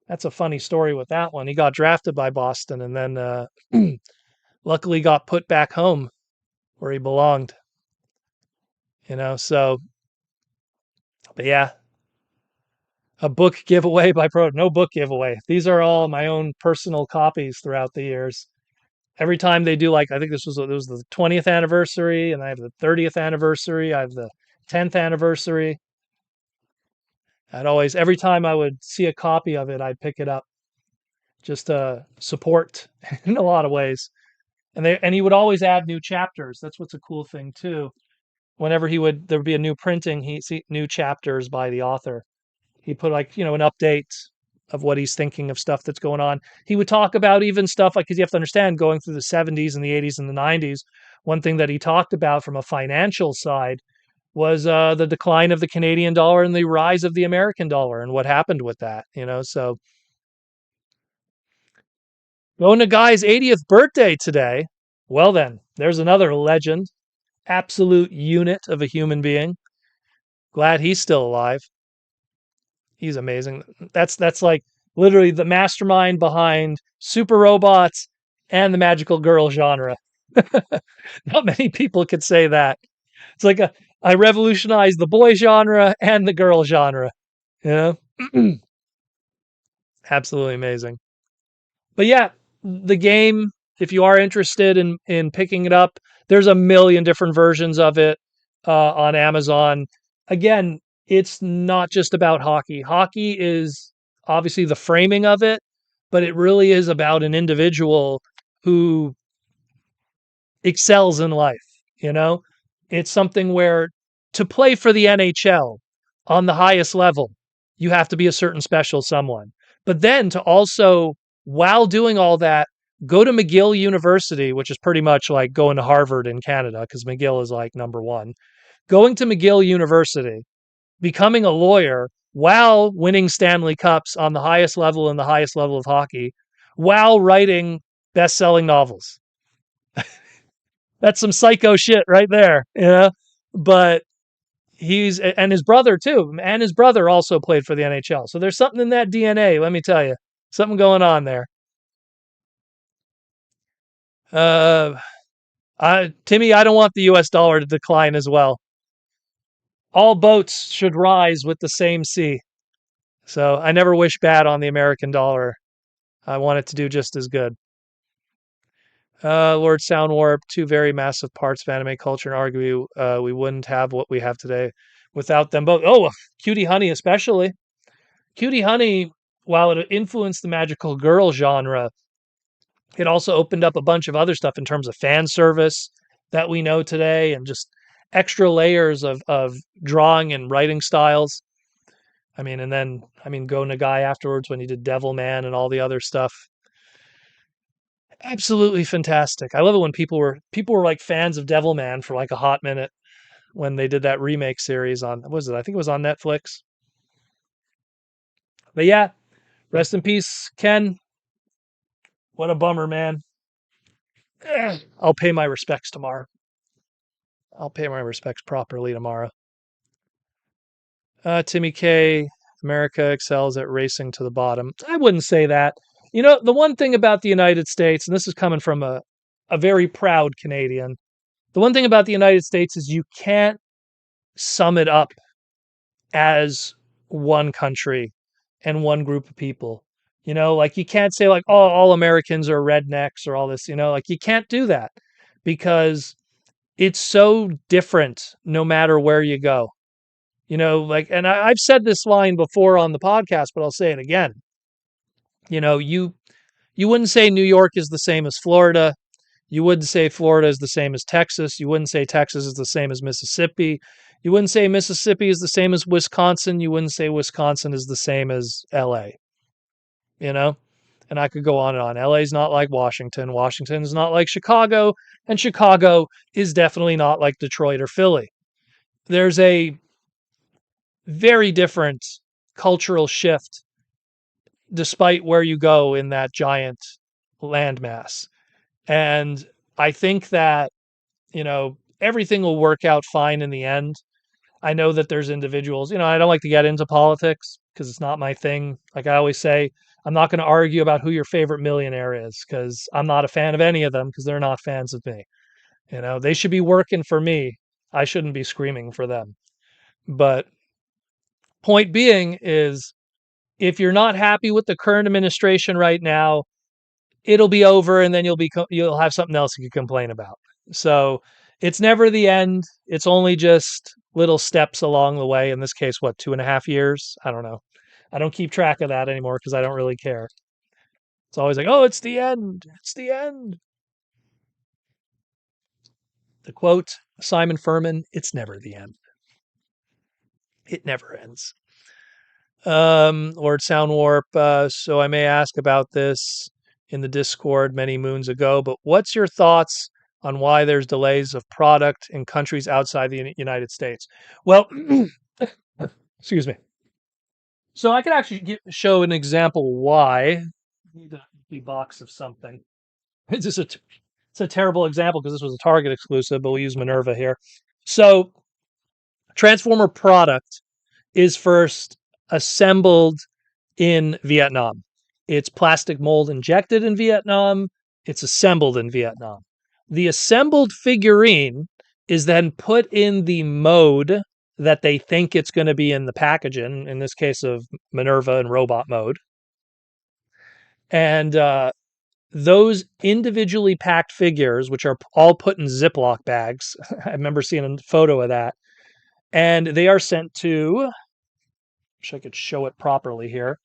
That's a funny story with that one. He got drafted by Boston and then luckily got put back home where he belonged. So, but yeah, a book giveaway by Pro. No book giveaway. These are all my own personal copies throughout the years. Every time they do, like, I think it was the 20th anniversary, and I have the 30th anniversary, I have the 10th anniversary. I'd always, every time I would see a copy of it, I'd pick it up just to support in a lot of ways. And he would always add new chapters. That's what's a cool thing too. Whenever there would be a new printing, he see new chapters by the author. He put, like, an update of what he's thinking of stuff that's going on. He would talk about even stuff like, because you have to understand, going through the 70s and the 80s and the 90s, one thing that he talked about from a financial side was the decline of the Canadian dollar and the rise of the American dollar and what happened with that. So going to Guy's 80th birthday today. Well, then, there's another legend, absolute unit of a human being. Glad he's still alive. He's amazing. That's like literally the mastermind behind super robots and the magical girl genre. Not many people could say that. It's like I revolutionized the boy genre and the girl genre. You know, absolutely amazing. But yeah, the game, if you are interested in picking it up, there's a million different versions of it on Amazon. Again, it's not just about hockey. Hockey is obviously the framing of it, but it really is about an individual who excels in life. You know, it's something where to play for the NHL on the highest level, you have to be a certain special someone. But then to also, while doing all that, go to McGill University, which is pretty much like going to Harvard in Canada, because McGill is like number one. Going to McGill University, becoming a lawyer while winning Stanley Cups on the highest level and the highest level of hockey, while writing best-selling novels. That's some psycho shit right there. But and his brother too, and his brother also played for the NHL. So there's something in that DNA, let me tell you. Something going on there. Uh, Timmy, I don't want the US dollar to decline as well. All boats should rise with the same sea. So I never wish bad on the American dollar. I want it to do just as good. Lord Sound Warp, two very massive parts of anime culture, and argue we wouldn't have what we have today without them both. Oh, Cutie Honey, especially. Cutie Honey, while it influenced the magical girl genre, it also opened up a bunch of other stuff in terms of fan service that we know today and just extra layers of drawing and writing styles. Go Nagai afterwards when he did Devilman and all the other stuff. Absolutely fantastic. I love it when people were like fans of Devilman for like a hot minute when they did that remake series on, what was it? I think it was on Netflix. But yeah, rest in peace, Ken. What a bummer, man. I'll pay my respects tomorrow. I'll pay my respects properly tomorrow. Timmy K, America excels at racing to the bottom. I wouldn't say that. The one thing about the United States, and this is coming from a very proud Canadian, the one thing about the United States is you can't sum it up as one country and one group of people. Like you can't say like, oh, all Americans are rednecks or all this, like you can't do that because it's so different no matter where you go. And I've said this line before on the podcast, but I'll say it again. You wouldn't say New York is the same as Florida. You wouldn't say Florida is the same as Texas. You wouldn't say Texas is the same as Mississippi. You wouldn't say Mississippi is the same as Wisconsin. You wouldn't say Wisconsin is the same as LA, you know? And I could go on and on. LA is not like Washington. Washington is not like Chicago. And Chicago is definitely not like Detroit or Philly. There's a very different cultural shift despite where you go in that giant landmass. And I think that, everything will work out fine in the end. I know that there's individuals, I don't like to get into politics because it's not my thing. Like I always say, I'm not going to argue about who your favorite millionaire is because I'm not a fan of any of them because they're not fans of me. They should be working for me. I shouldn't be screaming for them. But point being is if you're not happy with the current administration right now, it'll be over, and then you'll have something else you can complain about. So it's never the end. It's only just little steps along the way. In this case, what, 2.5 years? I don't know. I don't keep track of that anymore because I don't really care. It's always like, oh, it's the end. It's the end. The quote, Simon Furman, it's never the end. It never ends. Lord Sound Warp. So I may ask about this in the Discord many moons ago, but what's your thoughts on why there's delays of product in countries outside the United States? Well, excuse me. So I could actually show an example why. I need a empty box of something. It's just it's a terrible example because this was a Target exclusive, but we'll use Minerva here. So Transformer product is first assembled in Vietnam. It's plastic mold injected in Vietnam. It's assembled in Vietnam. The assembled figurine is then put in the mode that they think it's going to be in the packaging, in this case of Minerva and robot mode. And those individually packed figures, which are all put in Ziploc bags, I remember seeing a photo of that, and they are sent to, wish I could show it properly here,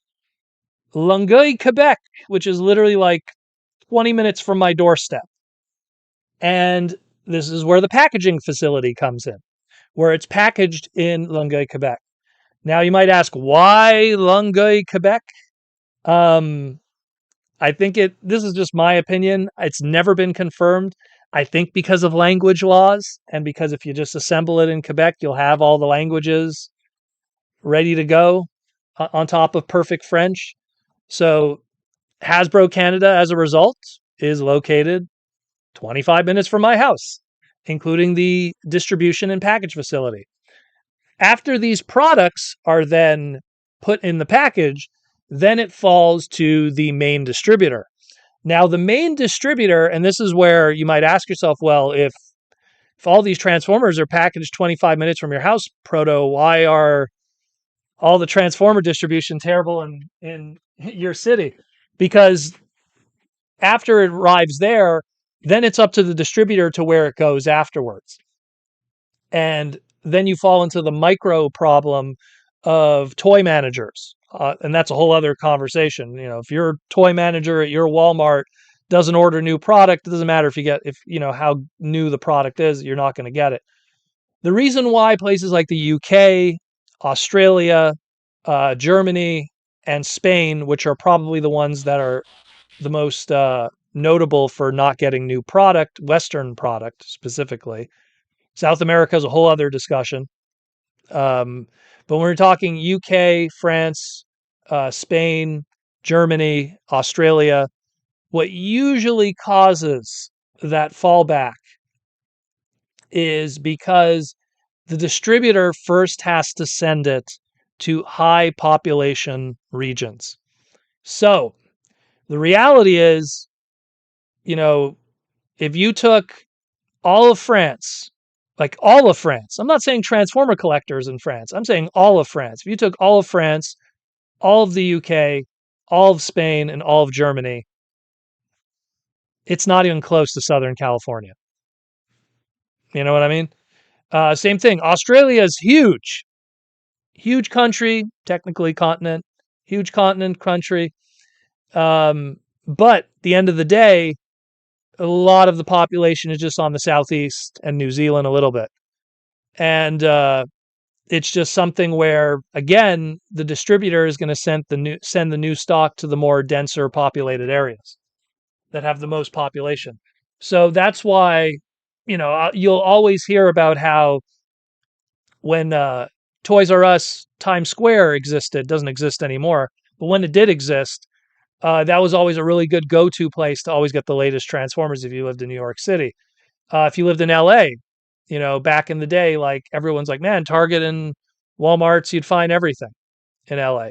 Longueuil, Quebec, which is literally like 20 minutes from my doorstep. And this is where the packaging facility comes in, where it's packaged in Longueuil, Quebec. Now you might ask, why Longueuil, Quebec? I think this is just my opinion. It's never been confirmed. I think because of language laws, and because if you just assemble it in Quebec, you'll have all the languages ready to go on top of perfect French. So Hasbro Canada, as a result, is located 25 minutes from my house, including the distribution and package facility. After these products are then put in the package, then it falls to the main distributor. Now, the main distributor, and this is where you might ask yourself, well, if all these Transformers are packaged 25 minutes from your house, Proto, why are all the Transformer distribution terrible in your city? Because after it arrives there, then it's up to the distributor to where it goes afterwards. And then you fall into the micro problem of toy managers. And that's a whole other conversation. You know, if your toy manager at your Walmart doesn't order new product, it doesn't matter if you know how new the product is, you're not going to get it. The reason why places like the UK, Australia, Germany, and Spain, which are probably the ones that are the most notable for not getting new product, Western product specifically. South America is a whole other discussion. But when we're talking UK, France, Spain, Germany, Australia, what usually causes that fallback is because the distributor first has to send it to high population regions. So the reality is, you know, if you took all of France, like all of France, I'm not saying Transformer collectors in France, I'm saying all of France. If you took all of France, all of the UK, all of Spain, and all of Germany, it's not even close to Southern California. You know what I mean? Same thing. Australia is huge. Huge country, technically continent, huge continent country. But at the end of the day, a lot of the population is just on the southeast and New Zealand a little bit. And it's just something where, again, the distributor is going to send the new stock to the more denser populated areas that have the most population. So that's why, you know, you'll always hear about how when Toys R Us Times Square existed, doesn't exist anymore, but when it did exist, that was always a really good go-to place to always get the latest Transformers if you lived in New York City. If you lived in LA, you know, back in the day, like everyone's like, man, Target and Walmart's, you'd find everything in LA.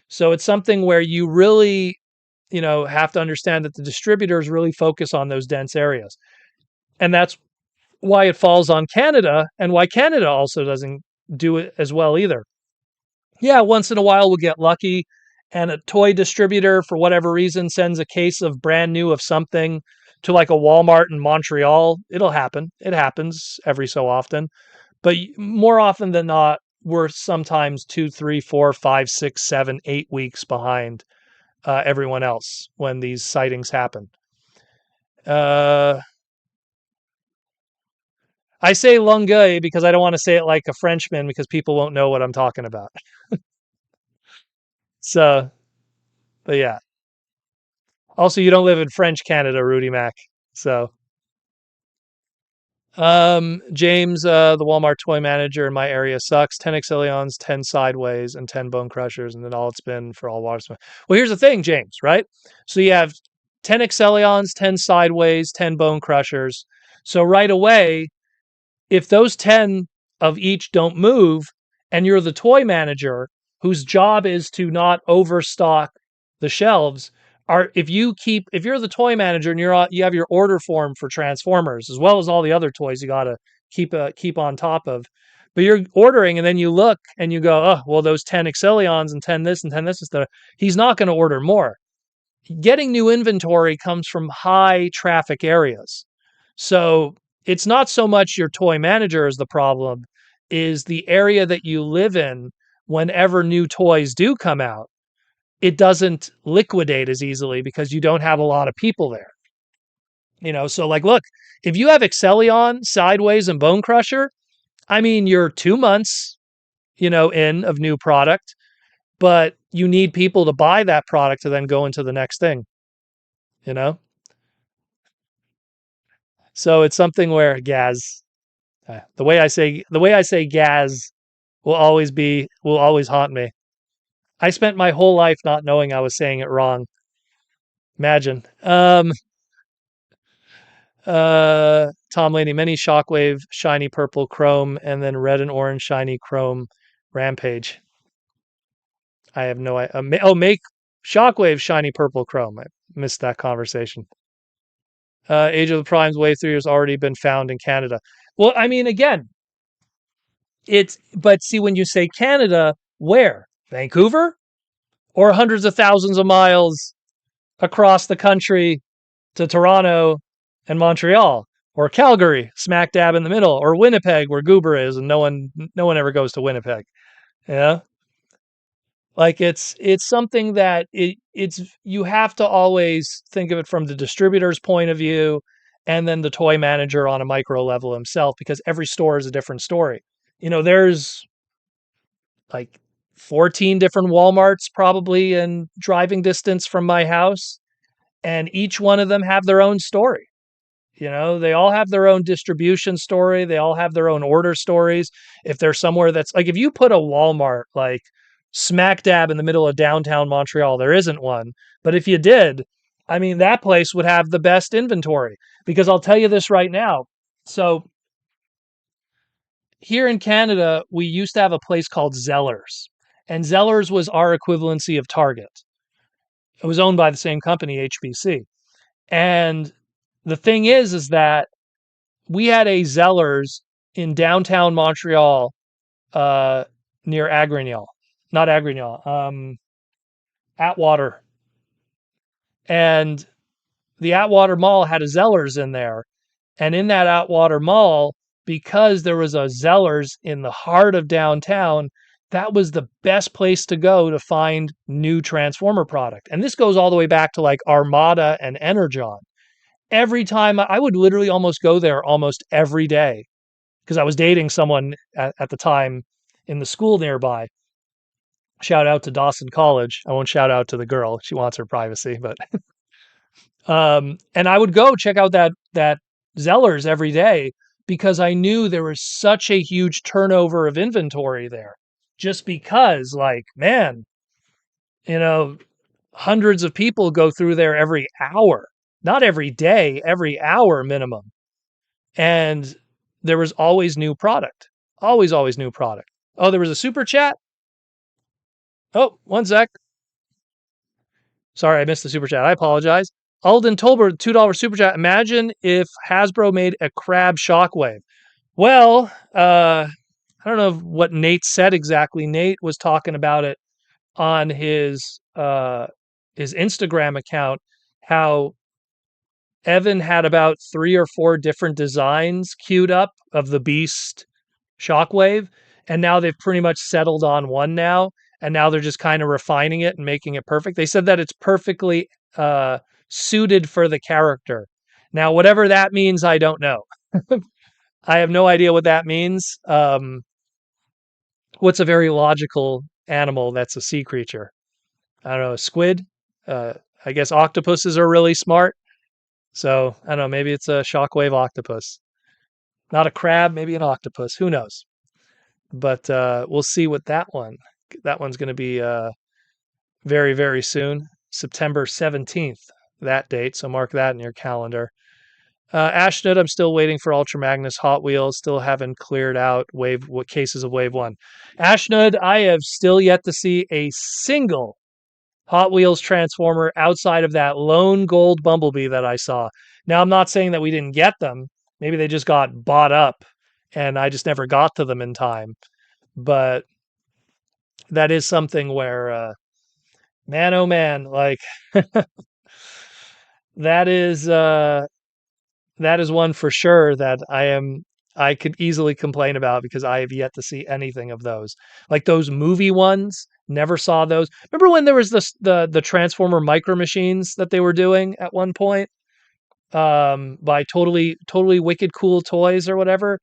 So it's something where you really, you know, have to understand that the distributors really focus on those dense areas. And that's why it falls on Canada, and why Canada also doesn't do it as well either. Yeah, once in a while we'll get lucky and a toy distributor, for whatever reason, sends a case of brand new of something to like a Walmart in Montreal, it'll happen. It happens every so often. But more often than not, we're sometimes 2, 3, 4, 5, 6, 7, 8 weeks behind everyone else when these sightings happen. Uh, I say Longueuil because I don't want to say it like a Frenchman because people won't know what I'm talking about. So, but yeah. Also, you don't live in French Canada, Rudy Mac. So, James, the Walmart toy manager in my area sucks. 10 Exilions, 10 Sideways, and 10 Bone Crushers, and then all it's been for all water. Well, here's the thing, James, right? So you have 10 Exilions, 10 Sideways, 10 Bone Crushers. So right away, if those 10 of each don't move, and you're the toy manager whose job is to not overstock the shelves, are if you're the toy manager and you have your order form for Transformers as well as all the other toys you got to keep on top of, but you're ordering and then you look and you go, oh well, those 10 Exilions and 10 this and 10 this instead, he's not going to order more. Getting new inventory comes from high traffic areas. So it's not so much your toy manager is the problem, is the area that you live in. Whenever new toys do come out, it doesn't liquidate as easily because you don't have a lot of people there. So like, look, if you have Excellion, Sideways, and Bone Crusher, I mean, you're 2 months, in of new product, but you need people to buy that product to then go into the next thing, you know? So it's something where Gaz, the way I say Gaz will always haunt me. I spent my whole life not knowing I was saying it wrong. Imagine. Tom Laney, many Shockwave, shiny purple chrome, and then red and orange shiny chrome Rampage. I have no idea. Make Shockwave shiny purple chrome. I missed that conversation. Age of the Prime's Wave 3 has already been found in Canada. Well, I mean, again, but see, when you say Canada, where? Vancouver? Or hundreds of thousands of miles across the country to Toronto and Montreal? Or Calgary, smack dab in the middle? Or Winnipeg, where Goober is, and no one ever goes to Winnipeg. Yeah. Like it's something that it's you have to always think of it from the distributor's point of view and then the toy manager on a micro level himself, because every store is a different story. There's like 14 different Walmarts probably in driving distance from my house, and each one of them have their own story. They all have their own distribution story. They all have their own order stories. If there's somewhere that's like, if you put a Walmart like smack dab in the middle of downtown Montreal, there isn't one. But if you did, I mean, that place would have the best inventory, because I'll tell you this right now. So here in Canada, we used to have a place called Zellers, and Zellers was our equivalency of Target. It was owned by the same company, HBC. And the thing is that we had a Zellers in downtown Montreal, near Agrignal, not Agrignal, Atwater. And the Atwater Mall had a Zellers in there. And in that Atwater Mall, because there was a Zellers in the heart of downtown, that was the best place to go to find new Transformer product. And this goes all the way back to like Armada and Energon. Every time I would literally almost go there almost every day, because I was dating someone at the time in the school nearby. Shout out to Dawson College. I won't shout out to the girl. She wants her privacy, but and I would go check out that Zellers every day because I knew there was such a huge turnover of inventory there. Just because, like, man, you know, hundreds of people go through there every hour, not every day, every hour minimum. And there was always new product. Always new product. Oh, there was a super chat. Oh, one sec. Sorry, I missed the super chat. I apologize. Alden Tolbert, $2 super chat. Imagine if Hasbro made a crab shockwave. Well, I don't know what Nate said exactly. Nate was talking about it on his Instagram account how Evan had about 3 or 4 different designs queued up of the Beast Shockwave, and now they've pretty much settled on one now, and now they're just kind of refining it and making it perfect. They said that it's perfectly uh, suited for the character. Now, whatever that means, I don't know. I have no idea what that means. What's a very logical animal that's a sea creature? I don't know, a squid. Uh, I guess octopuses are really smart. So I don't know. Maybe it's a shockwave octopus. Not a crab. Maybe an octopus. Who knows? But we'll see what that one's going to be very, very soon. September 17th, that date. So mark that in your calendar. Ashnod, I'm still waiting for Ultra Magnus Hot Wheels. Still haven't cleared out cases of Wave 1. Ashnod, I have still yet to see a single Hot Wheels Transformer outside of that lone gold Bumblebee that I saw. Now, I'm not saying that we didn't get them. Maybe they just got bought up and I just never got to them in time. But that is something where, man, oh man, like that is that is one for sure that I could easily complain about because I have yet to see anything of those. Like those movie ones, never saw those. Remember when there was the Transformer Micro Machines that they were doing at one point? By totally wicked cool toys or whatever.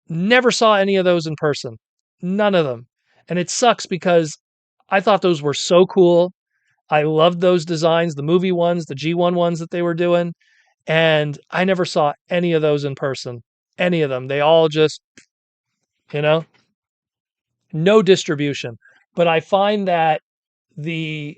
Never saw any of those in person. None of them. And it sucks because I thought those were so cool. I loved those designs, the movie ones, the G1 ones that they were doing. And I never saw any of those in person. Any of them. They all just, you know, no distribution. But I find that the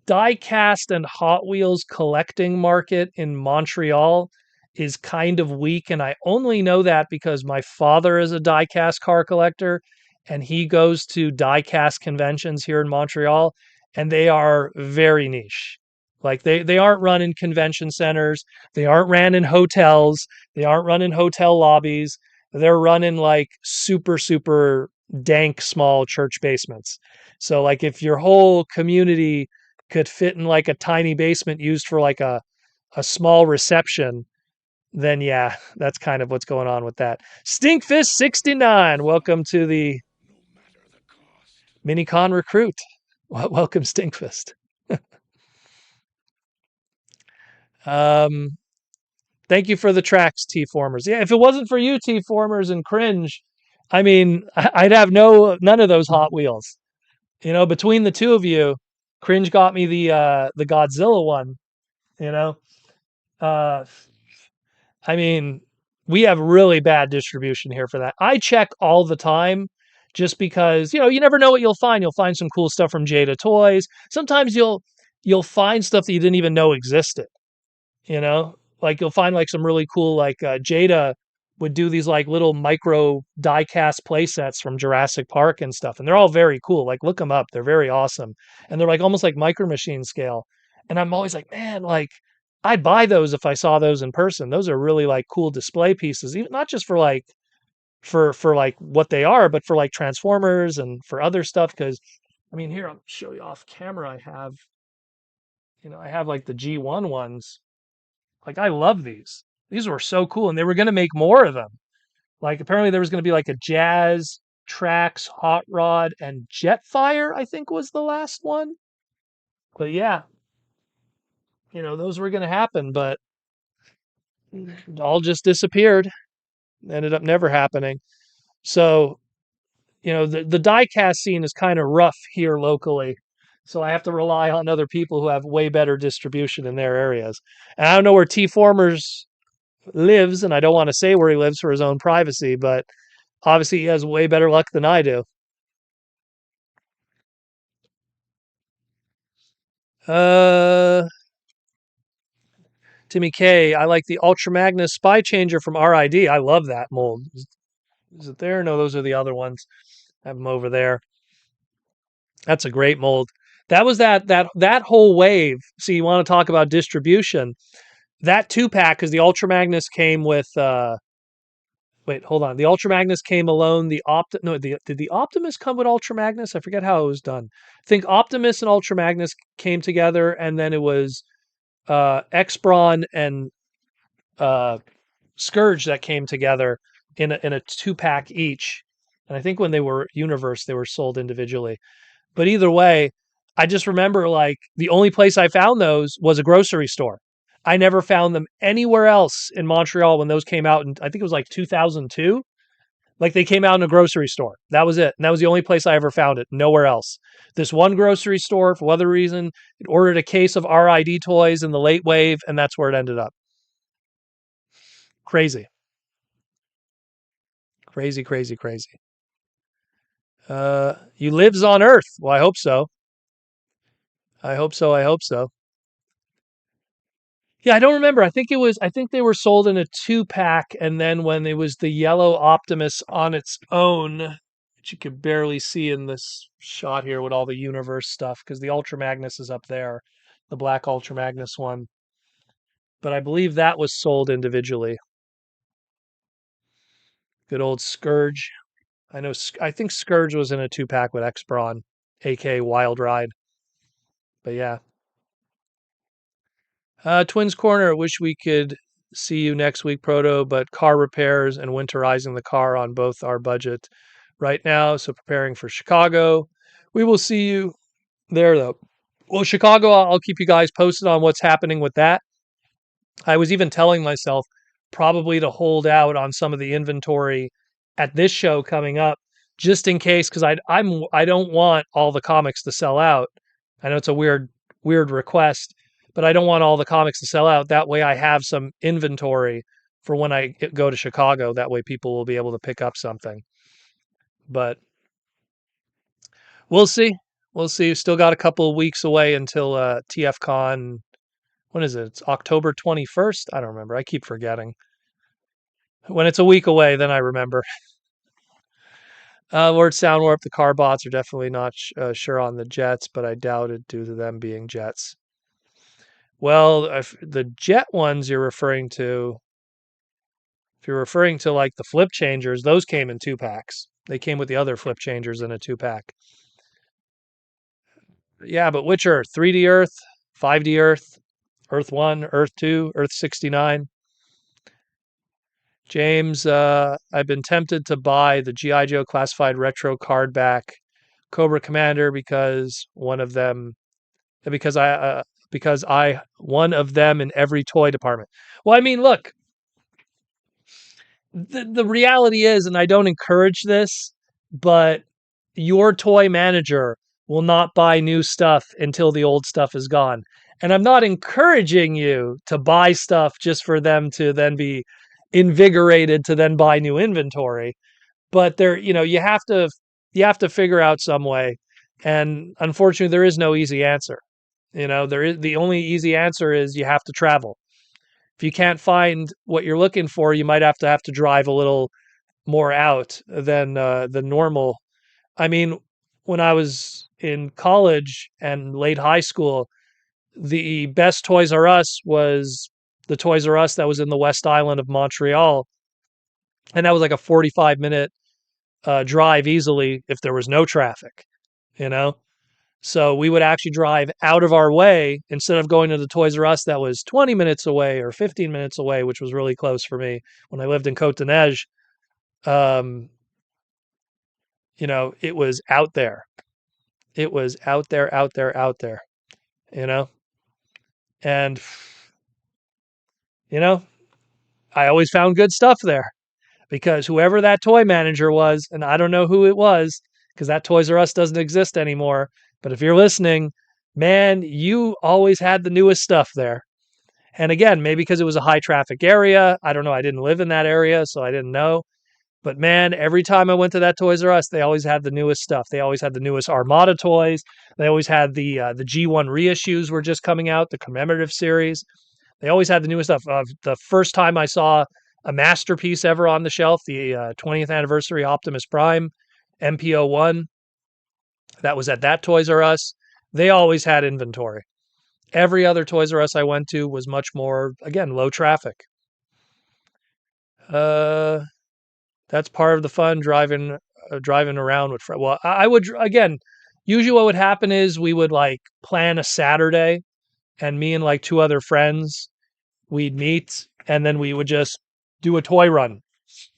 die-cast and Hot Wheels collecting market in Montreal is kind of weak, and I only know that because my father is a die-cast car collector, and he goes to die-cast conventions here in Montreal, and they are very niche. Like they aren't run in convention centers, they aren't ran in hotels, they aren't run in hotel lobbies. They're run in like super dank small church basements. So like if your whole community could fit in like a tiny basement used for like a small reception, then yeah, that's kind of what's going on with that. Stinkfist69, welcome to the Minicon Recruit. Welcome, Stinkfist. Thank you for the tracks, T-Formers. Yeah, if it wasn't for you, T-Formers and Cringe, I mean, I'd have none of those Hot Wheels. You know, between the two of you, Cringe got me the Godzilla one. You know, uh, I mean, we have really bad distribution here for that. I check all the time, just because you never know what you'll find. You'll find some cool stuff from Jada Toys. Sometimes you'll find stuff that you didn't even know existed. You know, like you'll find like some really cool like Jada would do these like little micro die cast play sets from Jurassic Park and stuff, and they're all very cool. Like look them up; they're very awesome, and they're like almost like micro machine scale. And I'm always like, man, like I'd buy those if I saw those in person. Those are really like cool display pieces, even not just for like for like what they are, but for like Transformers and for other stuff. Because I mean, here I'll show you off camera. I have like the G1 ones. Like I love these. These were so cool, and they were going to make more of them. Like apparently there was going to be like a Jazz, Trax, Hot Rod, and Jetfire. I think was the last one. But yeah, those were going to happen, but all just disappeared. Ended up never happening. So the diecast scene is kind of rough here locally. So I have to rely on other people who have way better distribution in their areas. And I don't know where T-Formers lives, and I don't want to say where he lives for his own privacy, but obviously he has way better luck than I do. Uh, Timmy K, I like the Ultra Magnus Spy Changer from RID. I love that mold. Is it there? No, those are the other ones. I have them over there. That's a great mold. That was that whole wave. See, you want to talk about distribution? That 2-pack, because the Ultra Magnus came with Wait, hold on. The Ultra Magnus came alone. Did the Optimus come with Ultra Magnus? I forget how it was done. I think Optimus and Ultra Magnus came together, and then it was X-Brawn and uh, Scourge that came together in a 2-pack each. And I think when they were Universe, they were sold individually. But either way, I just remember like the only place I found those was a grocery store. I never found them anywhere else in Montreal when those came out. And I think it was like 2002. Like they came out in a grocery store. That was it. And that was the only place I ever found it. Nowhere else. This one grocery store, for whatever reason, it ordered a case of RID toys in the late wave, and that's where it ended up. Crazy. Crazy, crazy, crazy. You lives on Earth. Well, I hope so. I hope so. I hope so. Yeah, I don't remember. I think they were sold in a 2-pack, and then when it was the yellow Optimus on its own, which you could barely see in this shot here with all the universe stuff, because the Ultra Magnus is up there, the black Ultra Magnus one. But I believe that was sold individually. Good old Scourge. I think Scourge was in a 2-pack with X-Brawn, aka Wild Ride. But yeah. Twins Corner, wish we could see you next week, Proto, but car repairs and winterizing the car on both our budget right now. So preparing for Chicago. We will see you there, though. Well, Chicago, I'll keep you guys posted on what's happening with that. I was even telling myself probably to hold out on some of the inventory at this show coming up, just in case, because I don't want all the comics to sell out. I know it's a weird request, but I don't want all the comics to sell out. That way, I have some inventory for when I go to Chicago. That way, people will be able to pick up something. But we'll see. We'll see. Still got a couple of weeks away until TFCon. When is it? It's October 21st. I don't remember. I keep forgetting. When it's a week away, then I remember. Lord Soundwarp, the car bots are definitely not sure on the jets, but I doubt it due to them being jets. Well, if the jet ones you're referring to, if you're referring to like the flip changers, those came in 2-packs. They came with the other flip changers in a 2-pack. Yeah, but which Earth? 3D Earth, 5D Earth, Earth 1, Earth 2, Earth 69. James, I've been tempted to buy the G.I. Joe Classified Retro card back Cobra Commander because I one of them in every toy department. Well, I mean, look, the reality is, and I don't encourage this, but your toy manager will not buy new stuff until the old stuff is gone. And I'm not encouraging you to buy stuff just for them to then be invigorated to then buy new inventory. But there, you have to figure out some way. And unfortunately, there is no easy answer. There is the only easy answer is you have to travel. If you can't find what you're looking for, you might have to drive a little more out than the normal. I mean, when I was in college and late high school, the best Toys R Us was the Toys R Us that was in the West Island of Montreal, and that was like a 45-minute drive easily if there was no traffic. You know, so we would actually drive out of our way instead of going to the Toys R Us that was 20 minutes away or 15 minutes away, which was really close for me when I lived in Côte-de-Neige. Um, it was out there. It was out there, out there, out there, you know? And, you know, I always found good stuff there because whoever that toy manager was, and I don't know who it was because that Toys R Us doesn't exist anymore. But if you're listening, man, you always had the newest stuff there. And again, maybe because it was a high traffic area. I don't know. I didn't live in that area, so I didn't know. But man, every time I went to that Toys R Us, they always had the newest stuff. They always had the newest Armada toys. They always had the G1 reissues were just coming out, the commemorative series. They always had the newest stuff. The first time I saw a masterpiece ever on the shelf, the 20th anniversary Optimus Prime MPO1, that was at that Toys R Us. They always had inventory. Every other Toys R Us I went to was much more, again, low traffic. Uh, That's part of the fun driving around with friends. Well, I would again. Usually, what would happen is we would like plan a Saturday, and me and like two other friends we'd meet, and then we would just do a toy run.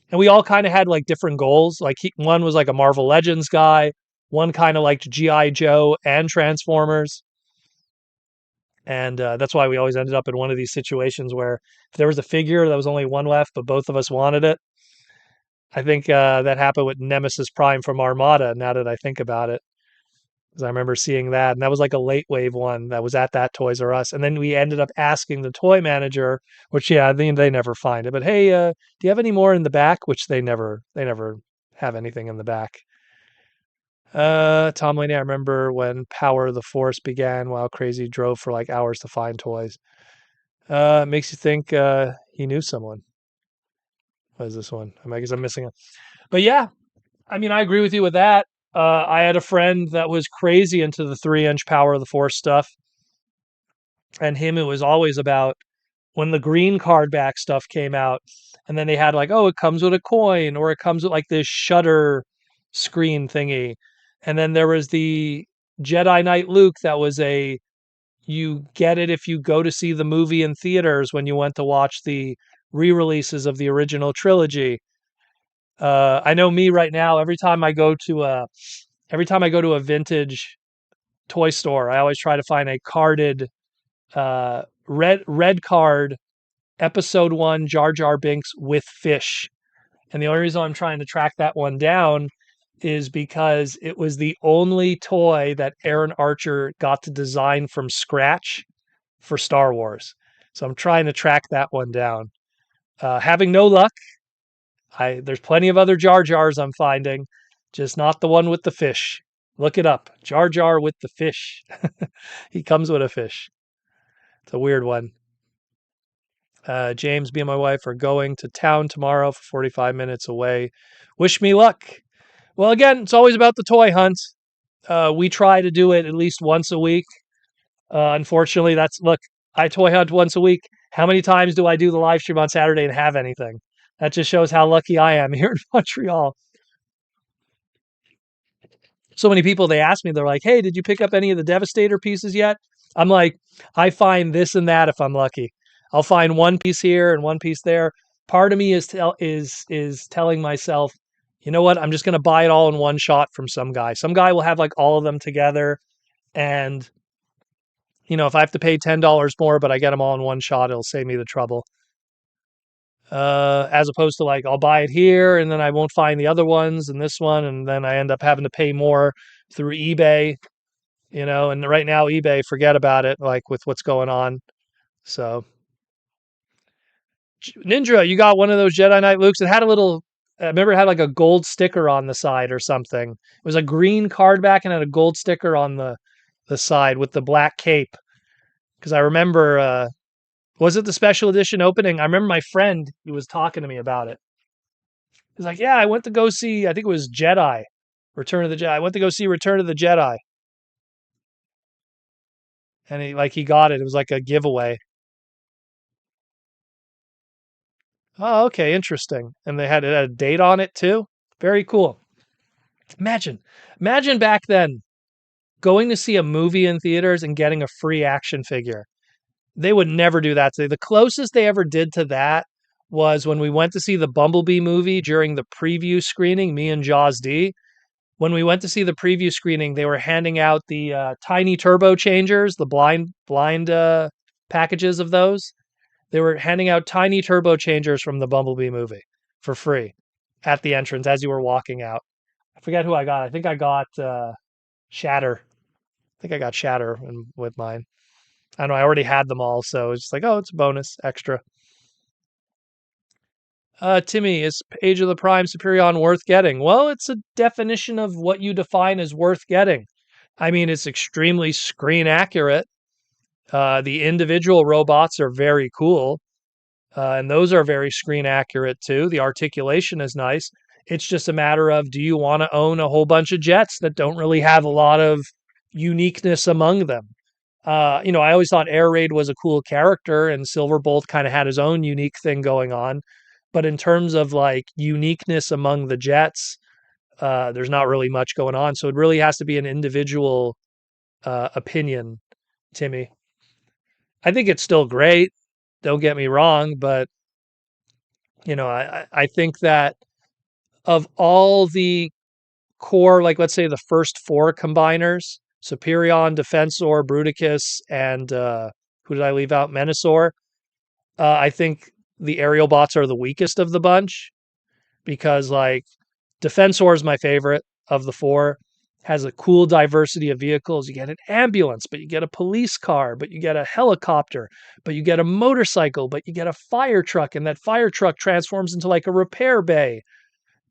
And we all kind of had like different goals. Like one was like a Marvel Legends guy, one kind of liked GI Joe and Transformers, and that's why we always ended up in one of these situations where if there was a figure, there was only one left, but both of us wanted it. I think that happened with Nemesis Prime from Armada. Now that I think about it, because I remember seeing that, and that was like a late wave one that was at that Toys R Us, and then we ended up asking the toy manager, which yeah, they never find it, but hey, do you have any more in the back? Which they never have anything in the back. Tom Laney, I remember when Power of the Force began. Wow, crazy drove for like hours to find toys. It makes you think he knew someone. What is this one? I guess I'm missing it. But yeah, I mean, I agree with you with that. I had a friend that was crazy into the 3-inch Power of the Force stuff, and him, it was always about when the green card back stuff came out, and then they had like, oh, it comes with a coin, or it comes with like this shutter screen thingy, and then there was the Jedi Knight Luke that was a you get it if you go to see the movie in theaters when you went to watch the re-releases of the original trilogy. I know me right now. Every time I go to a vintage toy store, I always try to find a carded red card episode 1 Jar Jar Binks with fish. And the only reason I'm trying to track that one down is because it was the only toy that Aaron Archer got to design from scratch for Star Wars. So I'm trying to track that one down. Having no luck. There's plenty of other Jar Jars I'm finding, just not the one with the fish. Look it up. Jar Jar with the fish. He comes with a fish. It's a weird one. James, me and my wife are going to town tomorrow for 45 minutes away. Wish me luck. Well, again, it's always about the toy hunt. We try to do it at least once a week. Unfortunately, look, I toy hunt once a week. How many times do I do the live stream on Saturday and have anything? That just shows how lucky I am here in Montreal. So many people, they ask me, they're like, hey, did you pick up any of the Devastator pieces yet? I'm like, I find this and that if I'm lucky. I'll find one piece here and one piece there. Part of me is telling myself, you know what? I'm just going to buy it all in one shot from some guy. Some guy will have like all of them together, and if I have to pay $10 more, but I get them all in one shot, it'll save me the trouble. As opposed to like I'll buy it here and then I won't find the other ones and this one, and then I end up having to pay more through eBay. And right now eBay, forget about it, like with what's going on. So Ninja, you got one of those Jedi Knight Lukes. It had a little, I remember it had like a gold sticker on the side or something. It was a green card back and had a gold sticker on the side with the black cape. Because I remember, was it the special edition opening? I remember my friend, he was talking to me about it. He's like, yeah, I went to go see, I think it was Return of the Jedi. I went to go see Return of the Jedi. And he got it. It was like a giveaway. Oh, okay, interesting. And it had a date on it too. Very cool. Imagine back then going to see a movie in theaters and getting a free action figure. They would never do that today. The closest they ever did to that was when we went to see the Bumblebee movie during the preview screening, me and Jaws D. When we went to see the preview screening, they were handing out the tiny turbo changers, the blind packages of those. They were handing out tiny turbo changers from the Bumblebee movie for free at the entrance as you were walking out. I forget who I got. I think I got Shatter. I think I got Shatter with mine. I know I already had them all, so it's just like, oh, it's a bonus, extra. Timmy, is Age of the Prime Superion worth getting? Well, it's a definition of what you define as worth getting. I mean, it's extremely screen accurate. The individual robots are very cool, and those are very screen accurate too. The articulation is nice. It's just a matter of, do you want to own a whole bunch of jets that don't really have a lot of uniqueness among them? I always thought Air Raid was a cool character, and Silverbolt kind of had his own unique thing going on. but in terms of like uniqueness among the jets, there's not really much going on. So it really has to be an individual opinion, Timmy. I think it's still great. Don't get me wrong, but I think that of all the core, like let's say the first four combiners, Superion, Defensor, Bruticus, and who did I leave out? Menasor. I think the aerial bots are the weakest of the bunch because like Defensor is my favorite of the four. Has a cool diversity of vehicles. You get an ambulance, but you get a police car, but you get a helicopter, but you get a motorcycle, but you get a fire truck, and that fire truck transforms into like a repair bay.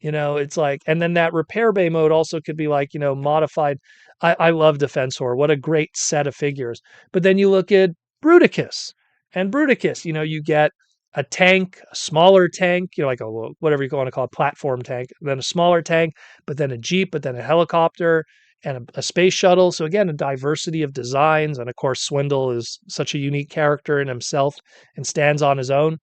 It's like, and then that repair bay mode also could be like, modified. I love Defensor. What a great set of figures. But then you look at Bruticus, and Bruticus, you get a tank, a smaller tank, like a whatever you want to call it, platform tank, then a smaller tank, but then a Jeep, but then a helicopter and a space shuttle. So again, a diversity of designs. And of course, Swindle is such a unique character in himself and stands on his own.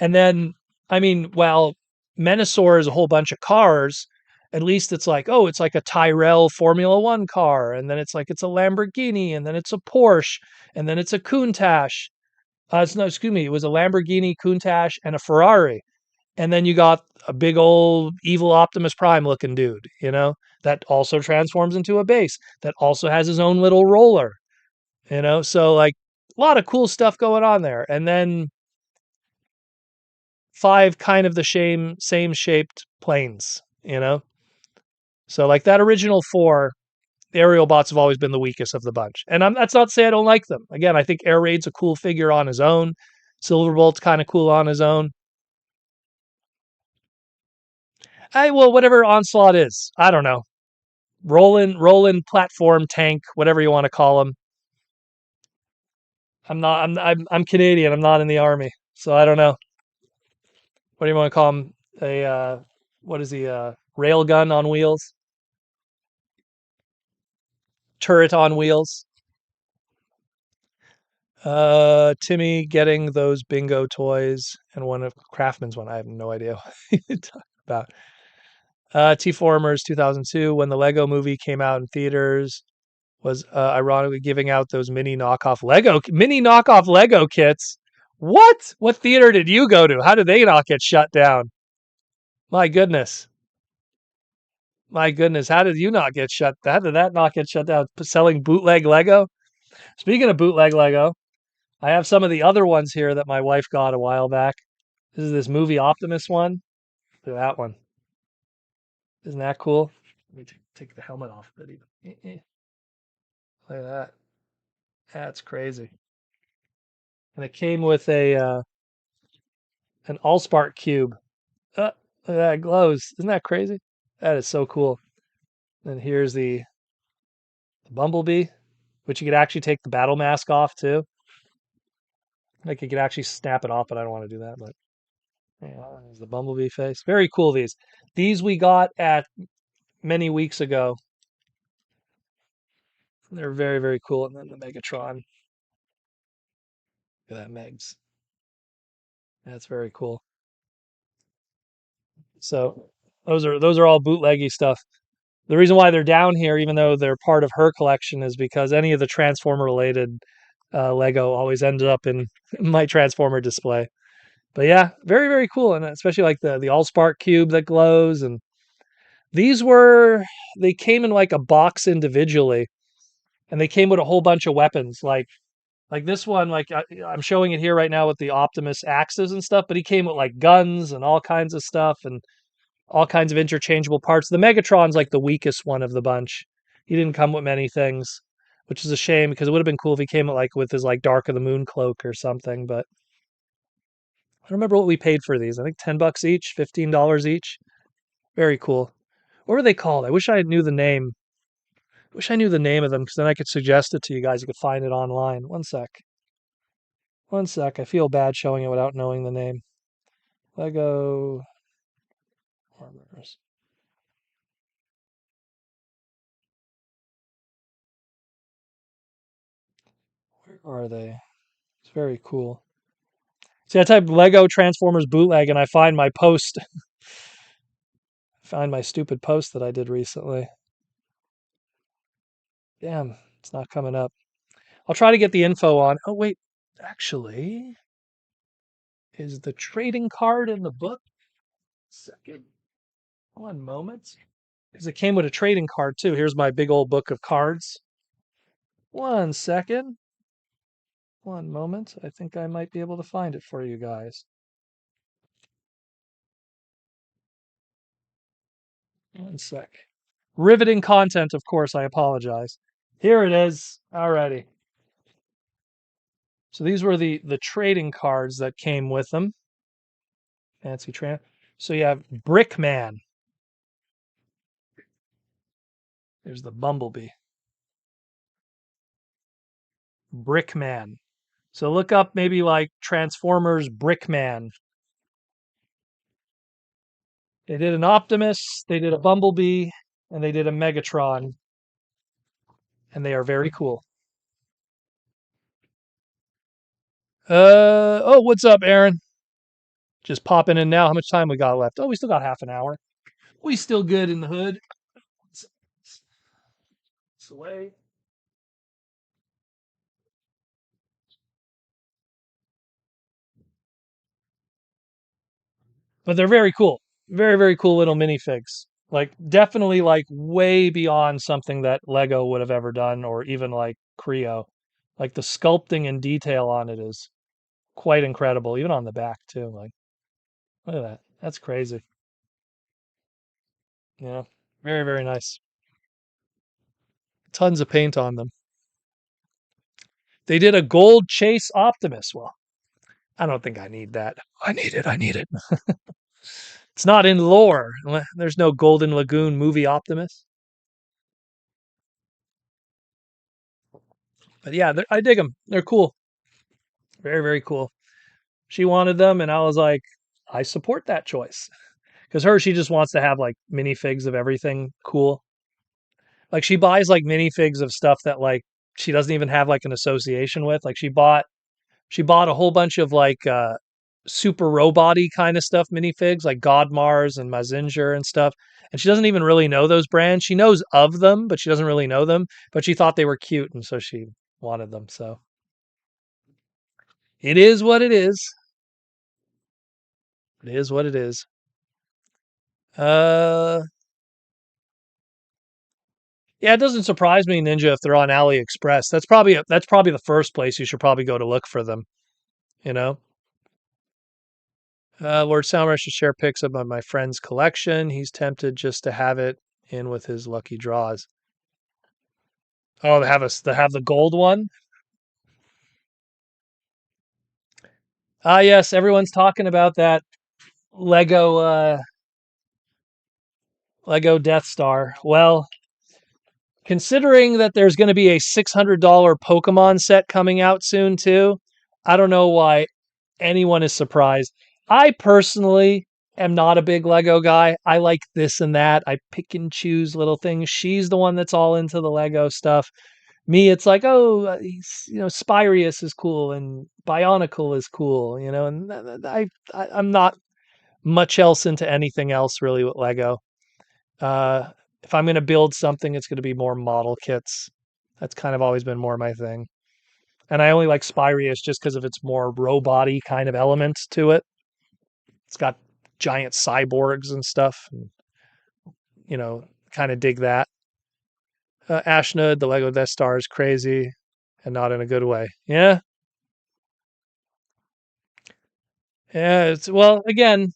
And then, I mean, while Menasor is a whole bunch of cars, at least it's like, oh, it's like a Tyrrell Formula One car, and then it's like it's a Lamborghini, and then it's a Porsche, and then it's a Countach. It's no, excuse me, it was a Lamborghini, Countach, and a Ferrari. And then you got a big old evil Optimus Prime looking dude, that also transforms into a base, that also has his own little roller, So like a lot of cool stuff going on there. And then five kind of the same shaped planes, So like that original four, the aerial bots have always been the weakest of the bunch. And that's not to say I don't like them. Again, I think Air Raid's a cool figure on his own. Silverbolt's kind of cool on his own. Well, whatever Onslaught is, I don't know. Rolling platform tank, whatever you want to call them. I'm Canadian. I'm not in the army, so I don't know. What do you want to call him? What is he? Rail gun on wheels, turret on wheels. Timmy getting those bingo toys and one of Craftman's one. I have no idea what you're talking about. T-Formers 2002, when the Lego movie came out in theaters, was ironically giving out those mini knockoff Lego kits. What? What theater did you go to? How did they not get shut down? My goodness. My goodness. How did you not get shut? How did that not get shut down? Selling bootleg Lego? Speaking of bootleg Lego, I have some of the other ones here that my wife got a while back. This is this movie Optimus one. Look at that one. Isn't that cool? Let me take the helmet off of it even. Look at that. That's crazy. And it came with an Allspark cube. Look at that, it glows. Isn't that crazy? That is so cool. And here's the Bumblebee, which you could actually take the battle mask off too. Like you could actually snap it off, but I don't want to do that. But yeah, there's the Bumblebee face. Very cool. These we got at many weeks ago. They're very, very cool. And then the Megatron. Look at that Megs. That's very cool. So those are all bootleggy stuff. The reason why they're down here, even though they're part of her collection, is because any of the Transformer related Lego always ended up in my Transformer display. But yeah, very, very cool. And especially like the Allspark cube that glows. And these they came in like a box individually, and they came with a whole bunch of weapons. Like this one, like I'm showing it here right now with the Optimus axes and stuff, but he came with like guns and all kinds of stuff and all kinds of interchangeable parts. The Megatron's like the weakest one of the bunch. He didn't come with many things, which is a shame because it would have been cool if he came with his like Dark of the Moon cloak or something. But I don't remember what we paid for these. I think $10 each, $15 each. Very cool. What were they called? I wish I knew the name. Wish I knew the name of them because then I could suggest it to you guys. You could find it online. One sec. One sec. I feel bad showing it without knowing the name. Lego Armors. Where are they? It's very cool. See, I type Lego Transformers bootleg and I find my post, find my stupid post that I did recently. Damn, it's not coming up. I'll try to get the info on. Oh, wait, actually, is the trading card in the book? Second. One moment. Because it came with a trading card too. Here's my big old book of cards. One second. One moment. I think I might be able to find it for you guys. One sec. Riveting content, of course. I apologize. Here it is. Alrighty. So these were the trading cards that came with them. Fancy tran. So you have Brickman. There's the Bumblebee. Brickman. So look up maybe like Transformers Brickman. They did an Optimus, they did a Bumblebee, and they did a Megatron, and they are very cool. Oh, what's up, Aaron? Just popping in now. How much time we got left? Oh, we still got half an hour. We still good in the hood. It's away. But they're very cool. Very, very cool little minifigs. Like definitely like way beyond something that Lego would have ever done or even like Creo. Like the sculpting and detail on it is quite incredible, even on the back too. Like look at that. That's crazy. Yeah. Very, very nice. Tons of paint on them. They did a gold chase Optimus. Well, I don't think I need that. I need it. I need it. It's not in lore. There's no Golden Lagoon movie Optimus. But yeah, I dig them. They're cool. Very, very cool. She wanted them, and I was like, I support that choice. Because she just wants to have like minifigs of everything cool. Like she buys like minifigs of stuff that like she doesn't even have like an association with. Like she bought a whole bunch of like super robot-y kind of stuff minifigs like God Mars and Mazinger and stuff. And she doesn't even really know those brands. She knows of them, but she doesn't really know them. But she thought they were cute, and so she wanted them. So it is what it is. It is what it is. Uh, yeah, it doesn't surprise me, Ninja, if they're on AliExpress. That's probably the first place you should probably go to look for them. You know, Lord Salmer should share pics of my friend's collection. He's tempted just to have it in with his lucky draws. Oh, they have the gold one. Ah, yes, everyone's talking about that Lego Lego Death Star. Well, considering that there's going to be a $600 Pokemon set coming out soon too, I don't know why anyone is surprised. I personally am not a big Lego guy. I like this and that. I pick and choose little things. She's the one that's all into the Lego stuff. Me, it's like, oh, Spirius is cool and Bionicle is cool, and I'm not much else into anything else really with Lego. Uh, if I'm going to build something, it's going to be more model kits. That's kind of always been more my thing. And I only like Spirius just because of its more robot-y kind of element to it. It's got giant cyborgs and stuff. And, kind of dig that. Ashnud, the Lego Death Star is crazy and not in a good way. Yeah. Yeah. Well, again,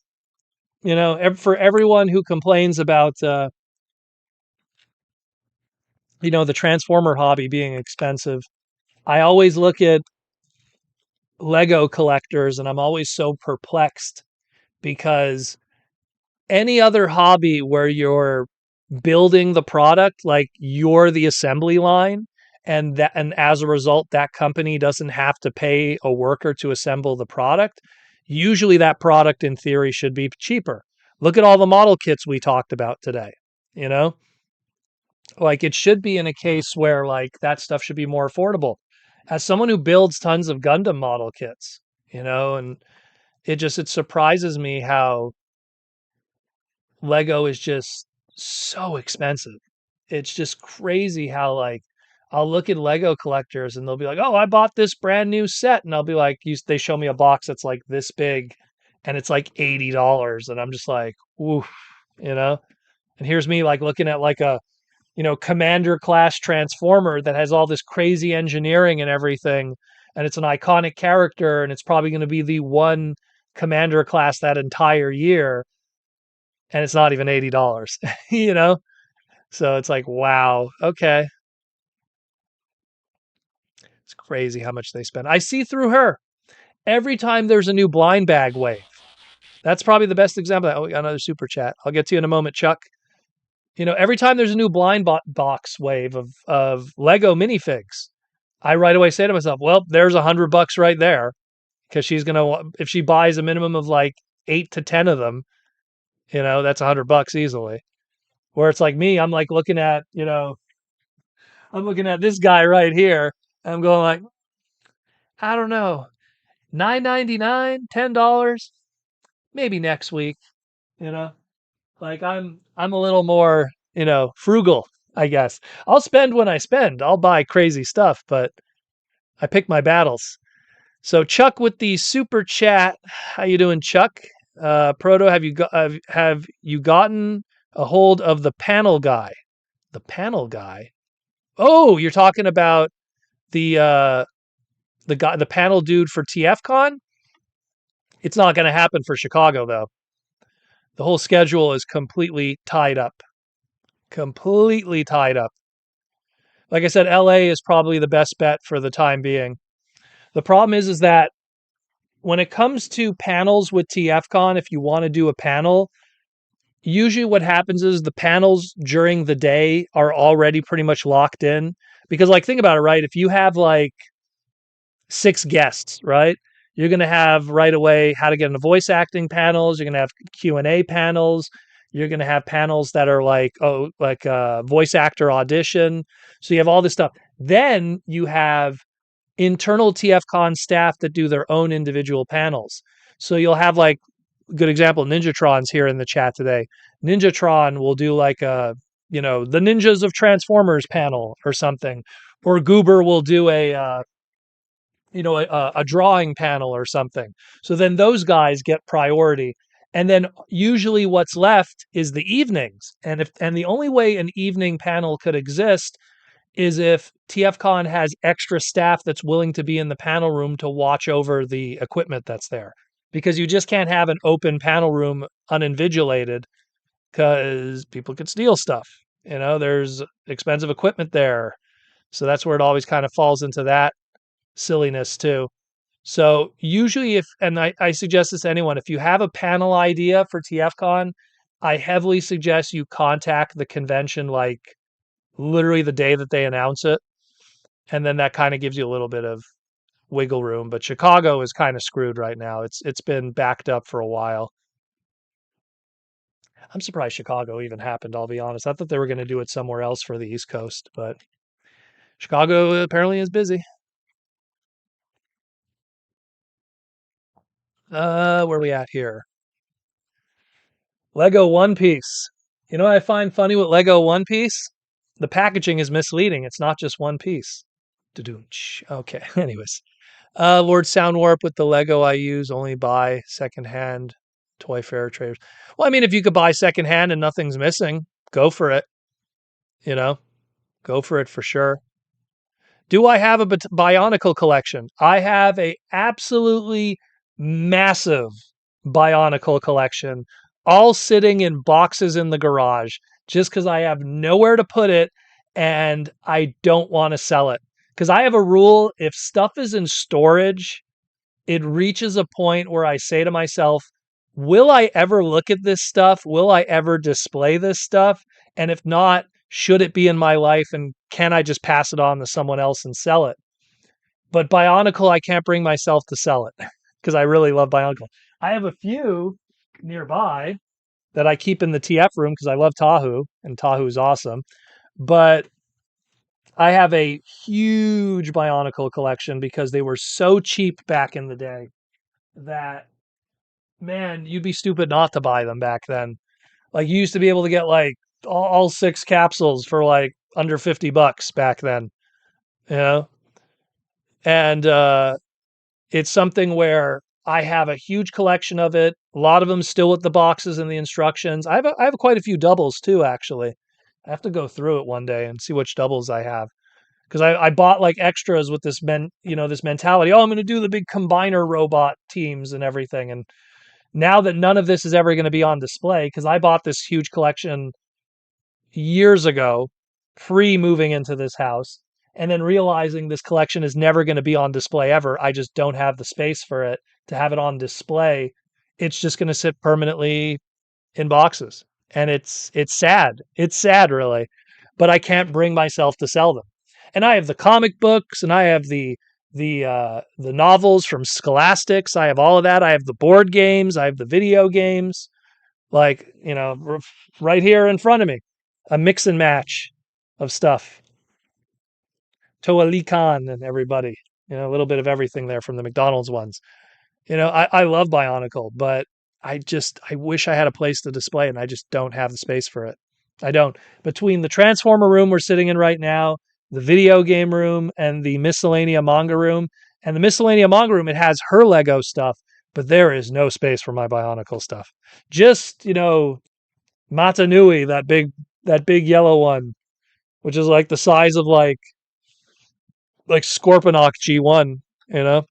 for everyone who complains about, the Transformer hobby being expensive, I always look at Lego collectors and I'm always so perplexed because any other hobby where you're building the product, like you're the assembly line, and as a result, that company doesn't have to pay a worker to assemble the product. Usually that product in theory should be cheaper. Look at all the model kits we talked about today. You know, like it should be in a case where like that stuff should be more affordable. As someone who builds tons of Gundam model kits, and it surprises me how Lego is just so expensive. It's just crazy how like I'll look at Lego collectors and they'll be like, "Oh, I bought this brand new set," and I'll be like, they show me a box that's like this big, and it's like $80, and I'm just like, "Oof," you know. And here's me like looking at like a commander class transformer that has all this crazy engineering and everything, and it's an iconic character, and it's probably going to be the one commander class that entire year, and it's not even $80, you know? So it's like, wow, okay. It's crazy how much they spend. I see through her every time there's a new blind bag wave. That's probably the best example. Oh, we got another super chat. I'll get to you in a moment, Chuck. Every time there's a new box wave of Lego minifigs, I right away say to myself, well, there's $100 right there, because she's gonna, if she buys a minimum of like 8 to 10 of them, that's $100 easily. Where it's like me, I'm like looking at, I'm looking at this guy right here. And I'm going like, I don't know, 9.99, $10, maybe next week. You know, like I'm a little more, frugal, I guess. I'll spend when I spend. I'll buy crazy stuff, but I pick my battles. So Chuck with the super chat, how you doing, Chuck? Proto, have you gotten a hold of the panel guy? The panel guy. Oh, you're talking about the the panel dude for TFCon. It's not going to happen for Chicago though. The whole schedule is completely tied up. Completely tied up. Like I said, LA is probably the best bet for the time being. The problem is that when it comes to panels with TFCon, if you want to do a panel, usually what happens is the panels during the day are already pretty much locked in. Because like think about it, right? If you have like 6 guests, right? You're going to have right away how to get into voice acting panels. You're going to have Q&A panels. You're going to have panels that are like, voice actor audition. So you have all this stuff. Then you have internal TFCon staff that do their own individual panels. So you'll have like, good example, Ninjatron's here in the chat today. Ninjatron will do like the Ninjas of Transformers panel or something. Or Goober will do a drawing panel or something. So then those guys get priority. And then usually what's left is the evenings. And the only way an evening panel could exist is if TFCon has extra staff that's willing to be in the panel room to watch over the equipment that's there. Because you just can't have an open panel room uninvigilated, because people could steal stuff. There's expensive equipment there. So that's where it always kind of falls into that silliness too. So usually and I suggest this to anyone, if you have a panel idea for TFCon, I heavily suggest you contact the convention like literally the day that they announce it. And then that kind of gives you a little bit of wiggle room. But Chicago is kind of screwed right now. It's been backed up for a while. I'm surprised Chicago even happened, I'll be honest. I thought they were going to do it somewhere else for the East Coast, but Chicago apparently is busy. Where are we at here? Lego One Piece. You know what I find funny with Lego One Piece? The packaging is misleading. It's not just one piece. Da-doonch. Okay. Anyways, Lord Soundwarp with the Lego I use only buy secondhand toy fair traders. Well, I mean, if you could buy secondhand and nothing's missing, go for it. You know, go for it for sure. Do I have a Bionicle collection? I have a absolutely massive Bionicle collection, all sitting in boxes in the garage, just because I have nowhere to put it and I don't want to sell it. Because I have a rule: if stuff is in storage, it reaches a point where I say to myself, will I ever look at this stuff? Will I ever display this stuff? And if not, should it be in my life? And can I just pass it on to someone else and sell it? But Bionicle, I can't bring myself to sell it because I really love Bionicle. I have a few nearby that I keep in the TF room because I love Tahu, and Tahu's awesome. But I have a huge Bionicle collection because they were so cheap back in the day that Man, you'd be stupid not to buy them back then. Like you used to be able to get like all six capsules for like under $50 back then, you know? And it's something where I have a huge collection of it. A lot of them still with the boxes and the instructions. I have quite a few doubles too, actually. I have to go through it one day and see which doubles I have. Because I bought like extras with this mentality. Oh, I'm going to do the big combiner robot teams and everything. And now that none of this is ever going to be on display, because I bought this huge collection years ago, pre moving into this house, and then realizing this collection is never going to be on display ever. I just don't have the space for it to have it on display. It's just going to sit permanently in boxes. And it's sad. It's sad really. But I can't bring myself to sell them. And I have the comic books and I have the novels from Scholastics. I have all of that. I have the board games, I have the video games, like, right here in front of me. A mix and match of stuff. Toa Khan and everybody. A little bit of everything there from the McDonald's ones. I love Bionicle, but I wish I had a place to display it, and I just don't have the space for it. I don't. Between the Transformer room we're sitting in right now, the video game room, and the miscellanea manga room, and the miscellanea manga room, it has her Lego stuff, but there is no space for my Bionicle stuff. Just, Matanui, that big yellow one, which is like the size of like Scorponok G1, you know?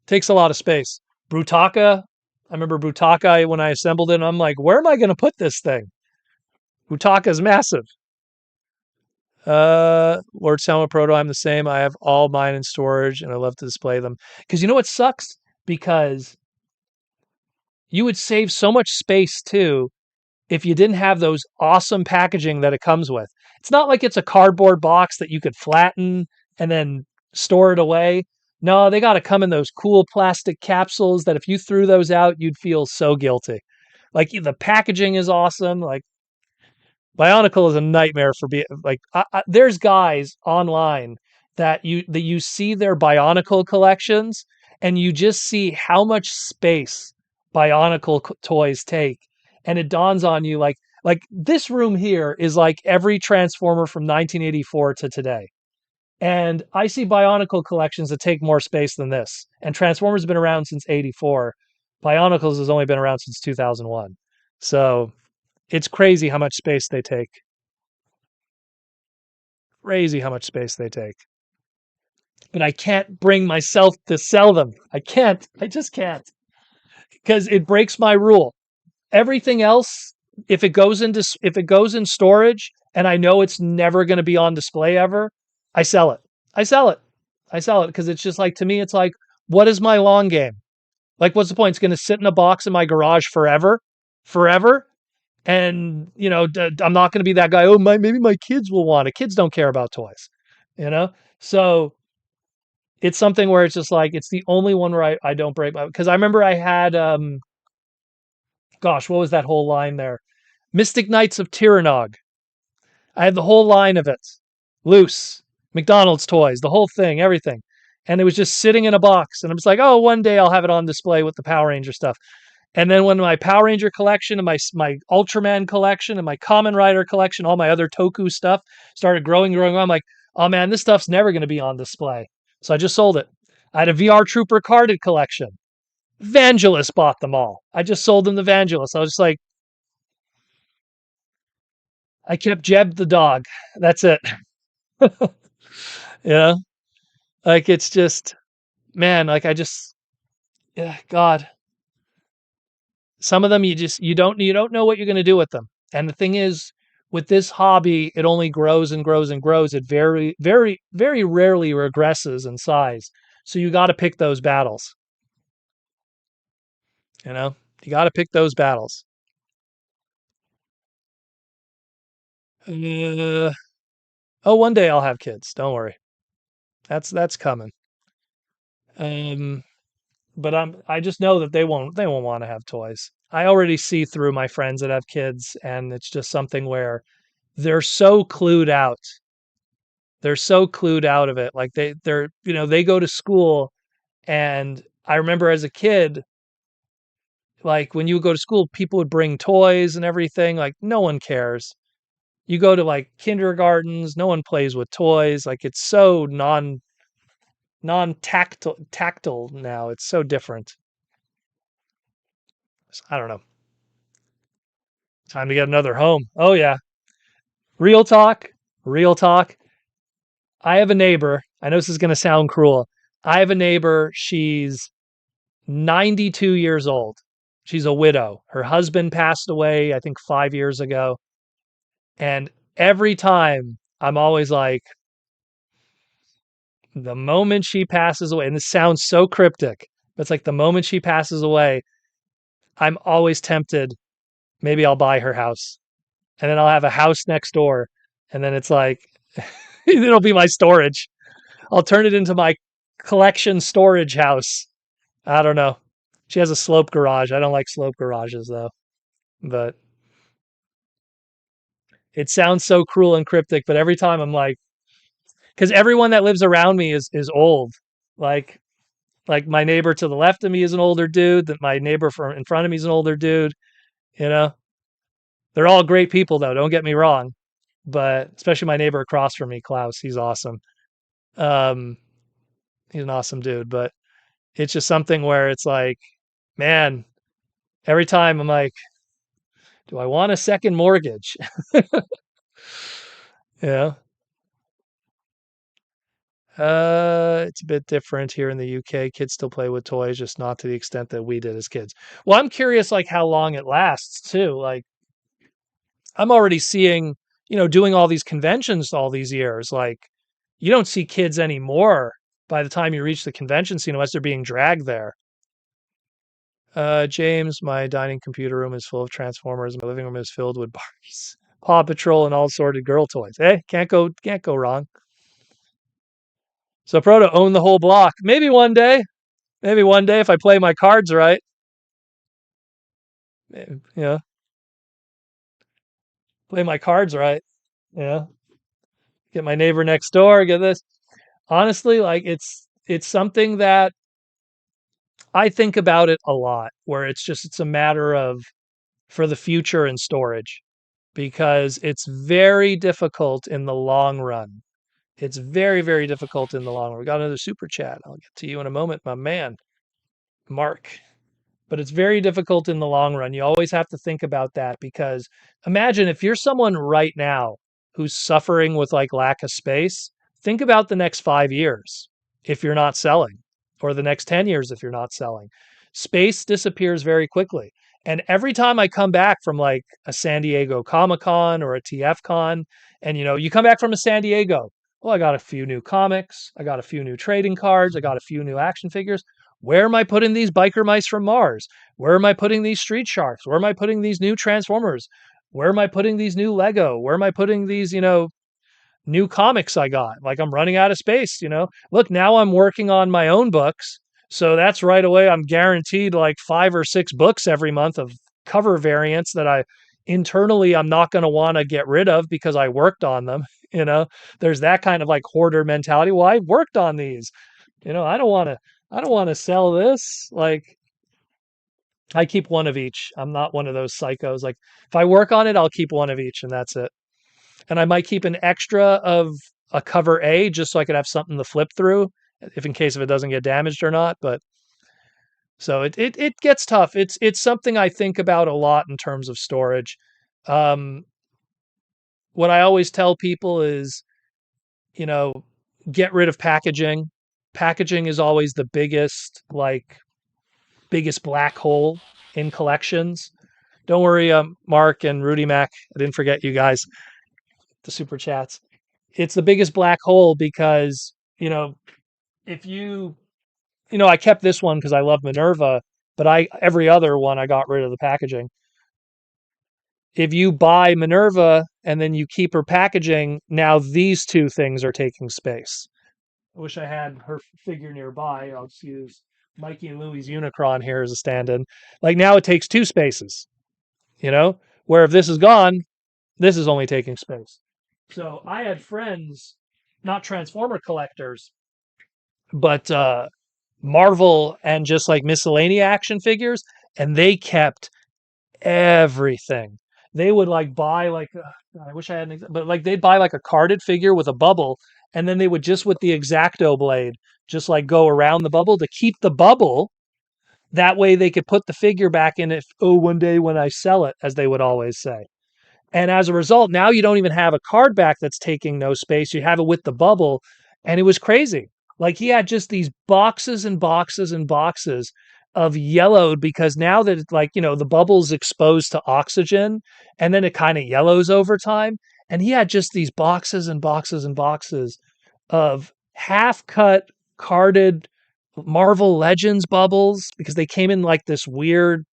Takes a lot of space. Brutaka, I remember Brutaka when I assembled it, and I'm like, where am I going to put this thing? Brutaka's massive. Lord Selma Proto, I'm the same. I have all mine in storage, and I love to display them. Because you know what sucks? Because you would save so much space too if you didn't have those awesome packaging that it comes with. It's not like it's a cardboard box that you could flatten and then store it away. No, they got to come in those cool plastic capsules that if you threw those out, you'd feel so guilty. Like the packaging is awesome. Like Bionicle is a nightmare for being like. There's guys online that you see their Bionicle collections, and you just see how much space Bionicle toys take, and it dawns on you like this room here is like every Transformer from 1984 to today. And I see Bionicle collections that take more space than this. And Transformers have been around since '84. Bionicles has only been around since 2001. So it's crazy how much space they take. Crazy how much space they take. But I can't bring myself to sell them. I can't. I just can't. Because it breaks my rule. Everything else, if it goes in storage and I know it's never going to be on display ever, I sell it. I sell it. I sell it because it's just like, to me, it's like, what is my long game? Like, what's the point? It's going to sit in a box in my garage forever, forever. And I'm not going to be that guy. Oh, maybe my kids will want it. Kids don't care about toys, you know. So it's something where it's just like it's the only one where I don't break my, because I remember I had gosh, what was that whole line there? Mystic Knights of Tyrannog. I had the whole line of it, loose. McDonald's toys, the whole thing, everything. And it was just sitting in a box. And I'm just like, oh, one day I'll have it on display with the Power Ranger stuff. And then when my Power Ranger collection and my Ultraman collection and my Kamen Rider collection, all my other Toku stuff started growing, I'm like, oh man, this stuff's never going to be on display. So I just sold it. I had a VR Trooper carded collection. Vangelis bought them all. I just sold them to Vangelis. I was just like, I kept Jeb the dog. That's it. Yeah. Like it's just, man, like I just, yeah, God. Some of them you don't know what you're going to do with them. And the thing is, with this hobby, it only grows and grows and grows. It very, very, very rarely regresses in size. So you got to pick those battles. You know, you got to pick those battles. Uh, oh, one day I'll have kids. Don't worry. That's coming. Um, but I just know that they won't want to have toys. I already see through my friends that have kids, and it's just something where they're so clued out. They're so clued out of it. Like they go to school, and I remember as a kid like when you would go to school, people would bring toys and everything. Like no one cares. You go to like kindergartens, no one plays with toys. Like it's so non tactile now. It's so different. I don't know. Time to get another home. Oh yeah. Real talk. Real talk. I have a neighbor. I know this is going to sound cruel. I have a neighbor. She's 92 years old. She's a widow. Her husband passed away, I think 5 years ago. And every time I'm always like, the moment she passes away, and this sounds so cryptic, but it's like the moment she passes away, I'm always tempted. Maybe I'll buy her house and then I'll have a house next door. And then it's like, it'll be my storage. I'll turn it into my collection storage house. I don't know. She has a slope garage. I don't like slope garages though, but it sounds so cruel and cryptic. But every time I'm like, because everyone that lives around me is old. Like like my neighbor to the left of me is an older dude. That my neighbor from in front of me is an older dude. You know, they're all great people though. Don't get me wrong, but especially my neighbor across from me, Klaus. He's awesome. Um, he's an awesome dude. But it's just something where it's like, man, every time I'm like, do I want a second mortgage? Yeah. It's a bit different here in the UK. Kids still play with toys, just not to the extent that we did as kids. Well, I'm curious, like how long it lasts too. Like I'm already seeing, doing all these conventions all these years. Like you don't see kids anymore by the time you reach the convention scene unless they're being dragged there. James, my dining computer room is full of Transformers. My living room is filled with Barbies, Paw Patrol, and all sorted girl toys. Hey, can't go wrong. So Proto own the whole block. Maybe one day. Maybe one day if I play my cards right. Yeah, play my cards right. Yeah, get my neighbor next door. Get this. Honestly, like it's something that I think about it a lot. Where it's a matter of for the future and storage because it's very difficult in the long run. It's very, very difficult in the long run. We got another super chat. I'll get to you in a moment, my man, Mark. But it's very difficult in the long run. You always have to think about that because imagine if you're someone right now who's suffering with like lack of space, think about the next 5 years if you're not selling, or the next 10 years if you're not selling. Space disappears very quickly. And every time I come back from like a San Diego Comic Con or a TF Con, and you come back from a San Diego, well, I got a few new comics, I got a few new trading cards, I got a few new action figures. Where am I putting these biker mice from Mars? Where am I putting these street sharks? Where am I putting these new Transformers? Where am I putting these new Lego? Where am I putting these, new comics I got? Like I'm running out of space. Look, now I'm working on my own books. So that's right away. I'm guaranteed like 5 or 6 books every month of cover variants that I'm not going to want to get rid of because I worked on them. There's that kind of like hoarder mentality. Well, I worked on these. I don't want to sell this. Like I keep one of each. I'm not one of those psychos. Like if I work on it, I'll keep one of each and that's it. And I might keep an extra of a cover A just so I could have something to flip through if in case if it doesn't get damaged or not. But so it gets tough. It's something I think about a lot in terms of storage. Um, what I always tell people is, you know, get rid of packaging. Packaging is always the biggest black hole in collections. Don't worry, Mark and Rudy Mac. I didn't forget you guys, the super chats. It's the biggest black hole because, if I kept this one because I love Minerva, but every other one I got rid of the packaging. If you buy Minerva and then you keep her packaging, now these two things are taking space. I wish I had her figure nearby. I'll just use Mikey and Louie's Unicron here as a stand-in. Like now it takes two spaces, where if this is gone, this is only taking space. So I had friends, not Transformer collectors, but Marvel and just like miscellaneous action figures. and they kept everything. They would like buy like I wish I had but like they'd buy like a carded figure with a bubble, and then they would just with the X-Acto blade just like go around the bubble to keep the bubble. That way they could put the figure back in if one day when I sell it, as they would always say. And as a result, now you don't even have a card back that's taking no space. You have it with the bubble. And it was crazy. Like he had just these boxes and boxes and boxes of yellowed because now that it's like, the bubble's exposed to oxygen and then it kind of yellows over time. And he had just these boxes and boxes and boxes of half cut carded Marvel Legends bubbles because they came in like this weird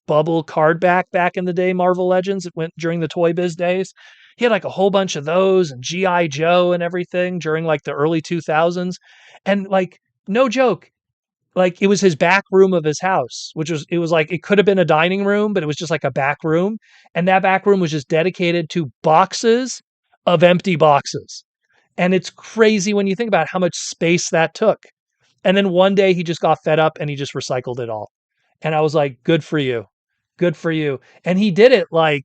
bubble card back in the day, Marvel Legends. It went during the Toy Biz days. He had like a whole bunch of those and G.I. Joe and everything during like the early 2000s. And like, no joke, like it was his back room of his house, it was like, it could have been a dining room, but it was just like a back room. And that back room was just dedicated to boxes of empty boxes. And it's crazy when you think about how much space that took. And then one day he just got fed up and he just recycled it all. And I was like, good for you. Good for you. And he did it like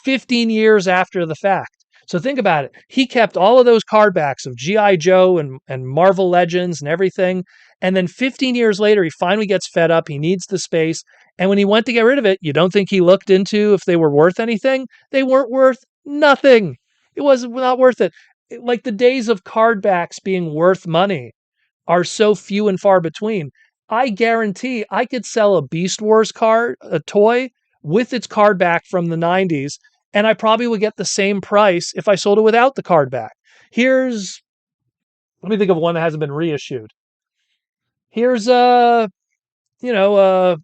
15 years after the fact. So think about it. He kept all of those card backs of G.I. Joe and Marvel Legends and everything. And then 15 years later, he finally gets fed up. He needs the space. And when he went to get rid of it, you don't think he looked into if they were worth anything? They weren't worth nothing. It was not worth it. Like the days of card backs being worth money are so few and far between. I guarantee I could sell a Beast Wars card, a toy with its card back from the 90s, and I probably would get the same price if I sold it without the card back. Here's, let me think of one that hasn't been reissued. Here's you know,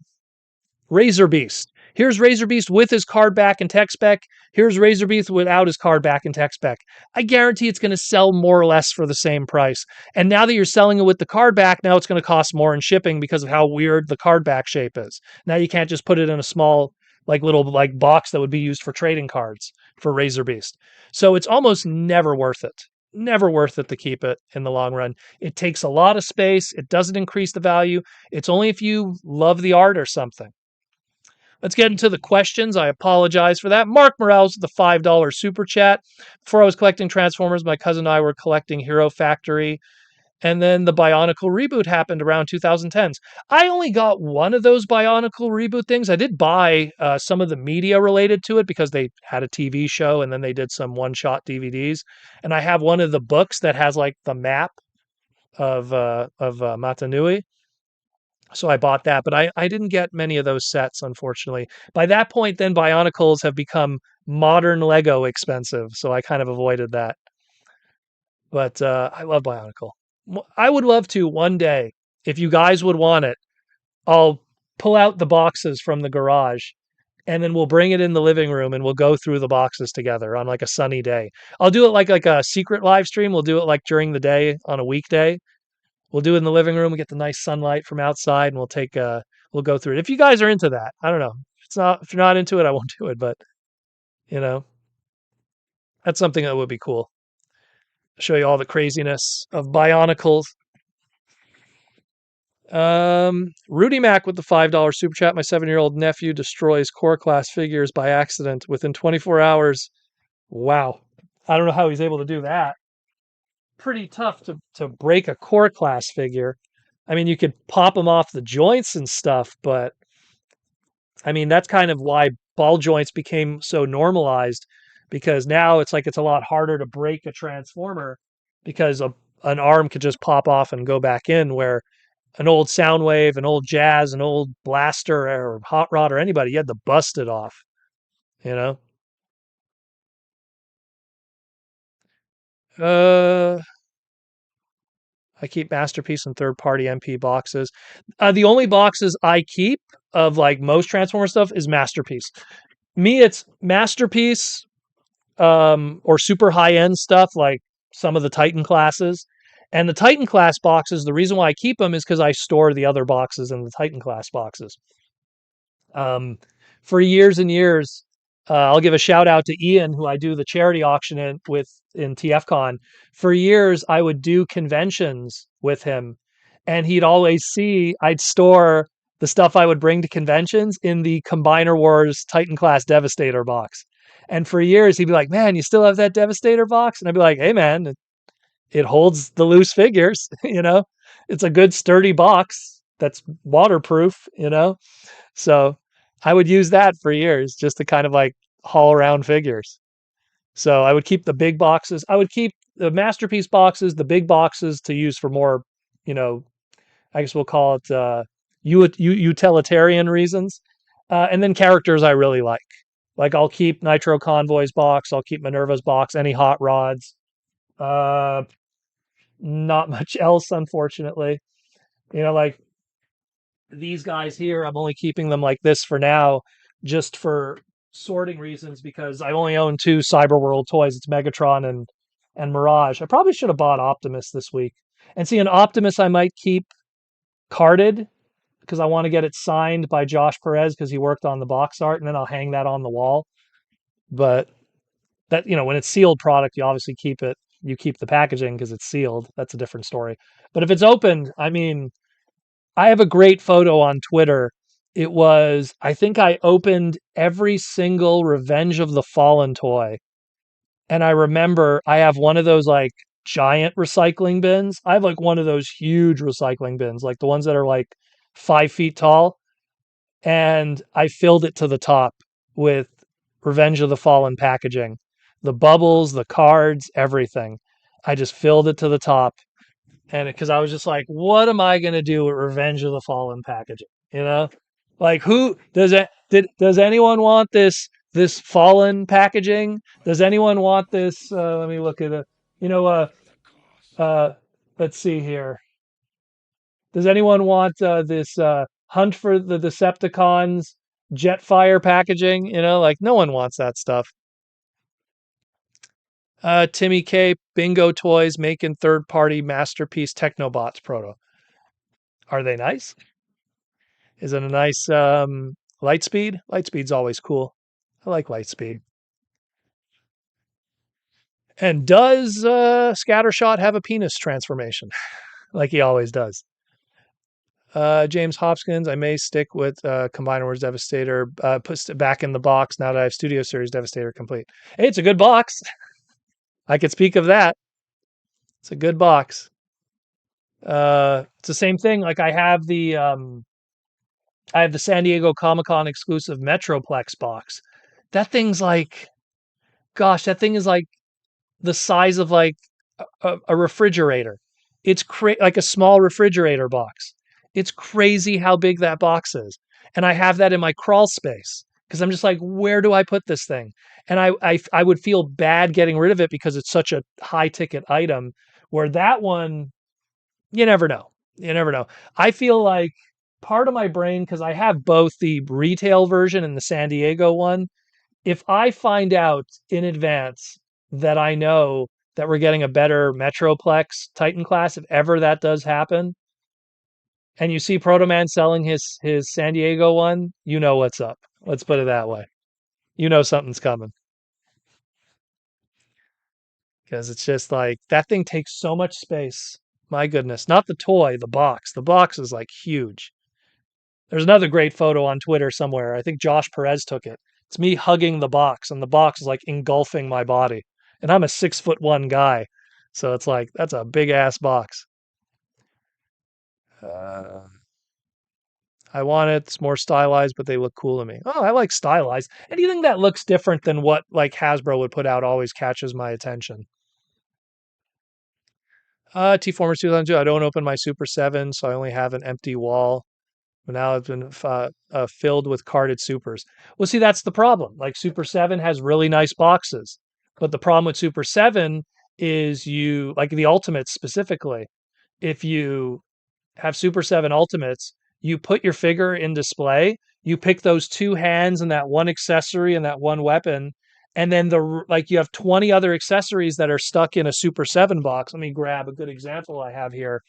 Razor Beast. Here's Razor Beast with his card back and tech spec. Here's Razor Beast without his card back and tech spec. I guarantee it's going to sell more or less for the same price. And now that you're selling it with the card back, now it's going to cost more in shipping because of how weird the card back shape is. Now you can't just put it in a small, like little like box that would be used for trading cards for Razor Beast. So it's almost never worth it. Never worth it to keep it in the long run. It takes a lot of space. It doesn't increase the value. It's only if you love the art or something. Let's get into the questions. I apologize for that. Mark Morales with the $5 super chat. Before I was collecting Transformers, my cousin and I were collecting Hero Factory. And then the Bionicle reboot happened around 2010s. I only got one of those Bionicle reboot things. I did buy some of the media related to it because they had a TV show and then they did some one-shot DVDs. And I have one of the books that has like the map of Matanui. So I bought that, but I didn't get many of those sets, unfortunately. By that point, then Bionicles have become modern Lego expensive, so I kind of avoided that. But I love Bionicle. I would love to one day, if you guys would want it, I'll pull out the boxes from the garage and then we'll bring it in the living room and we'll go through the boxes together on like a sunny day. I'll do it like a secret live stream. We'll do it like during the day on a weekday. We'll do it in the living room. We get the nice sunlight from outside, and we'll go through it. If you guys are into that, I don't know. If you're not into it, I won't do it. But you know, that's something that would be cool. Show you all the craziness of Bionicles. Rudy Mack with the $5 super chat. My 7-year-old nephew destroys core class figures by accident within 24 hours. Wow, I don't know how he's able to do that. Pretty tough to break a core class figure. I mean, you could pop them off the joints and stuff, but I mean, that's kind of why ball joints became so normalized because now it's like it's a lot harder to break a transformer because an arm could just pop off and go back in where an old Soundwave, an old Jazz, an old Blaster or Hot Rod or anybody, you had to bust it off, you know? Uh, I keep Masterpiece and third-party MP boxes. The only boxes I keep of like most Transformer stuff is Masterpiece. Me, it's Masterpiece, or super high-end stuff like some of the Titan classes. And the Titan class boxes, the reason why I keep them is because I store the other boxes in the Titan class boxes. For years and years, I'll give a shout out to Ian, who I do the charity auction in TFCon. For years, I would do conventions with him, and he'd always see I'd store the stuff I would bring to conventions in the Combiner Wars Titan class Devastator box. And for years, he'd be like, "Man, you still have that Devastator box?" And I'd be like, "Hey, man, it holds the loose figures. It's a good sturdy box that's waterproof. So I would use that for years just to kind of like haul around figures. So I would keep the big boxes. I would keep the masterpiece boxes, the big boxes to use for more, you know, I guess we'll call it utilitarian reasons. And then characters I really like. Like I'll keep Nitro Convoy's box. I'll keep Minerva's box. Any hot rods. Uh, Not much else, unfortunately. Like these guys here, I'm only keeping them like this for now, just for sorting reasons because I only own two Cyberworld toys. It's Megatron and Mirage. I probably should have bought Optimus this week. And see, an Optimus I might keep carded because I want to get it signed by Josh Perez because he worked on the box art, and then I'll hang that on the wall. But that when it's sealed product, you obviously keep it. You keep the packaging because it's sealed. That's a different story. But if it's opened, I mean, I have a great photo on Twitter. It was, I think I opened every single Revenge of the Fallen toy. And I remember I have one of those like giant recycling bins. I have like one of those huge recycling bins, like the ones that are like 5 feet tall. And I filled it to the top with Revenge of the Fallen packaging. The bubbles, the cards, everything. I just filled it to the top. And because I was just like, what am I going to do with Revenge of the Fallen packaging? You know, like who does it? Does anyone want this Fallen packaging? Does anyone want this? Let me look at it. You know, uh, let's see here. Does anyone want this Hunt for the Decepticons Jetfire packaging? Like no one wants that stuff. Timmy K, Bingo Toys making third-party masterpiece Technobots proto. Are they nice? Is it a nice Lightspeed? Lightspeed's always cool. I like Lightspeed. And does Scattershot have a penis transformation like he always does? James Hopkins, I may stick with Combiner Wars Devastator. Puts it back in the box now that I have Studio Series Devastator complete. Hey, it's a good box. I could speak of that. It's a good box. It's the same thing. Like I have the San Diego Comic Con exclusive Metroplex box. That thing's like, gosh, that thing is like the size of like a refrigerator. It's like a small refrigerator box. It's crazy how big that box is. And I have that in my crawl space because I'm just like, where do I put this thing? And I would feel bad getting rid of it because it's such a high ticket item. Where that one, you never know. You never know. I feel like part of my brain, because I have both the retail version and the San Diego one, if I find out in advance that I know that we're getting a better Metroplex Titan class, if ever that does happen, and you see Proto Man selling his San Diego one, you know what's up. Let's put it that way. You know something's coming. Because it's just like that thing takes so much space. My goodness. Not the toy, the box. The box is like huge. There's another great photo on Twitter somewhere. I think Josh Perez took it. It's me hugging the box, and the box is like engulfing my body. And I'm a 6'1" guy. So it's like, that's a big ass box. Uh, I want it. It's more stylized, but they look cool to me. Oh, I like stylized. Anything that looks different than what like Hasbro would put out always catches my attention. T-Formers 2002. I don't open my Super 7, so I only have an empty wall. But now it's been filled with carded supers. Well, see, that's the problem. Like Super 7 has really nice boxes. But the problem with Super 7 is you, like the Ultimates specifically, if you have Super 7 Ultimates, you put your figure in display, you pick those two hands and that one accessory and that one weapon, and then you have 20 other accessories that are stuck in a Super 7 box. Let me grab a good example I have here.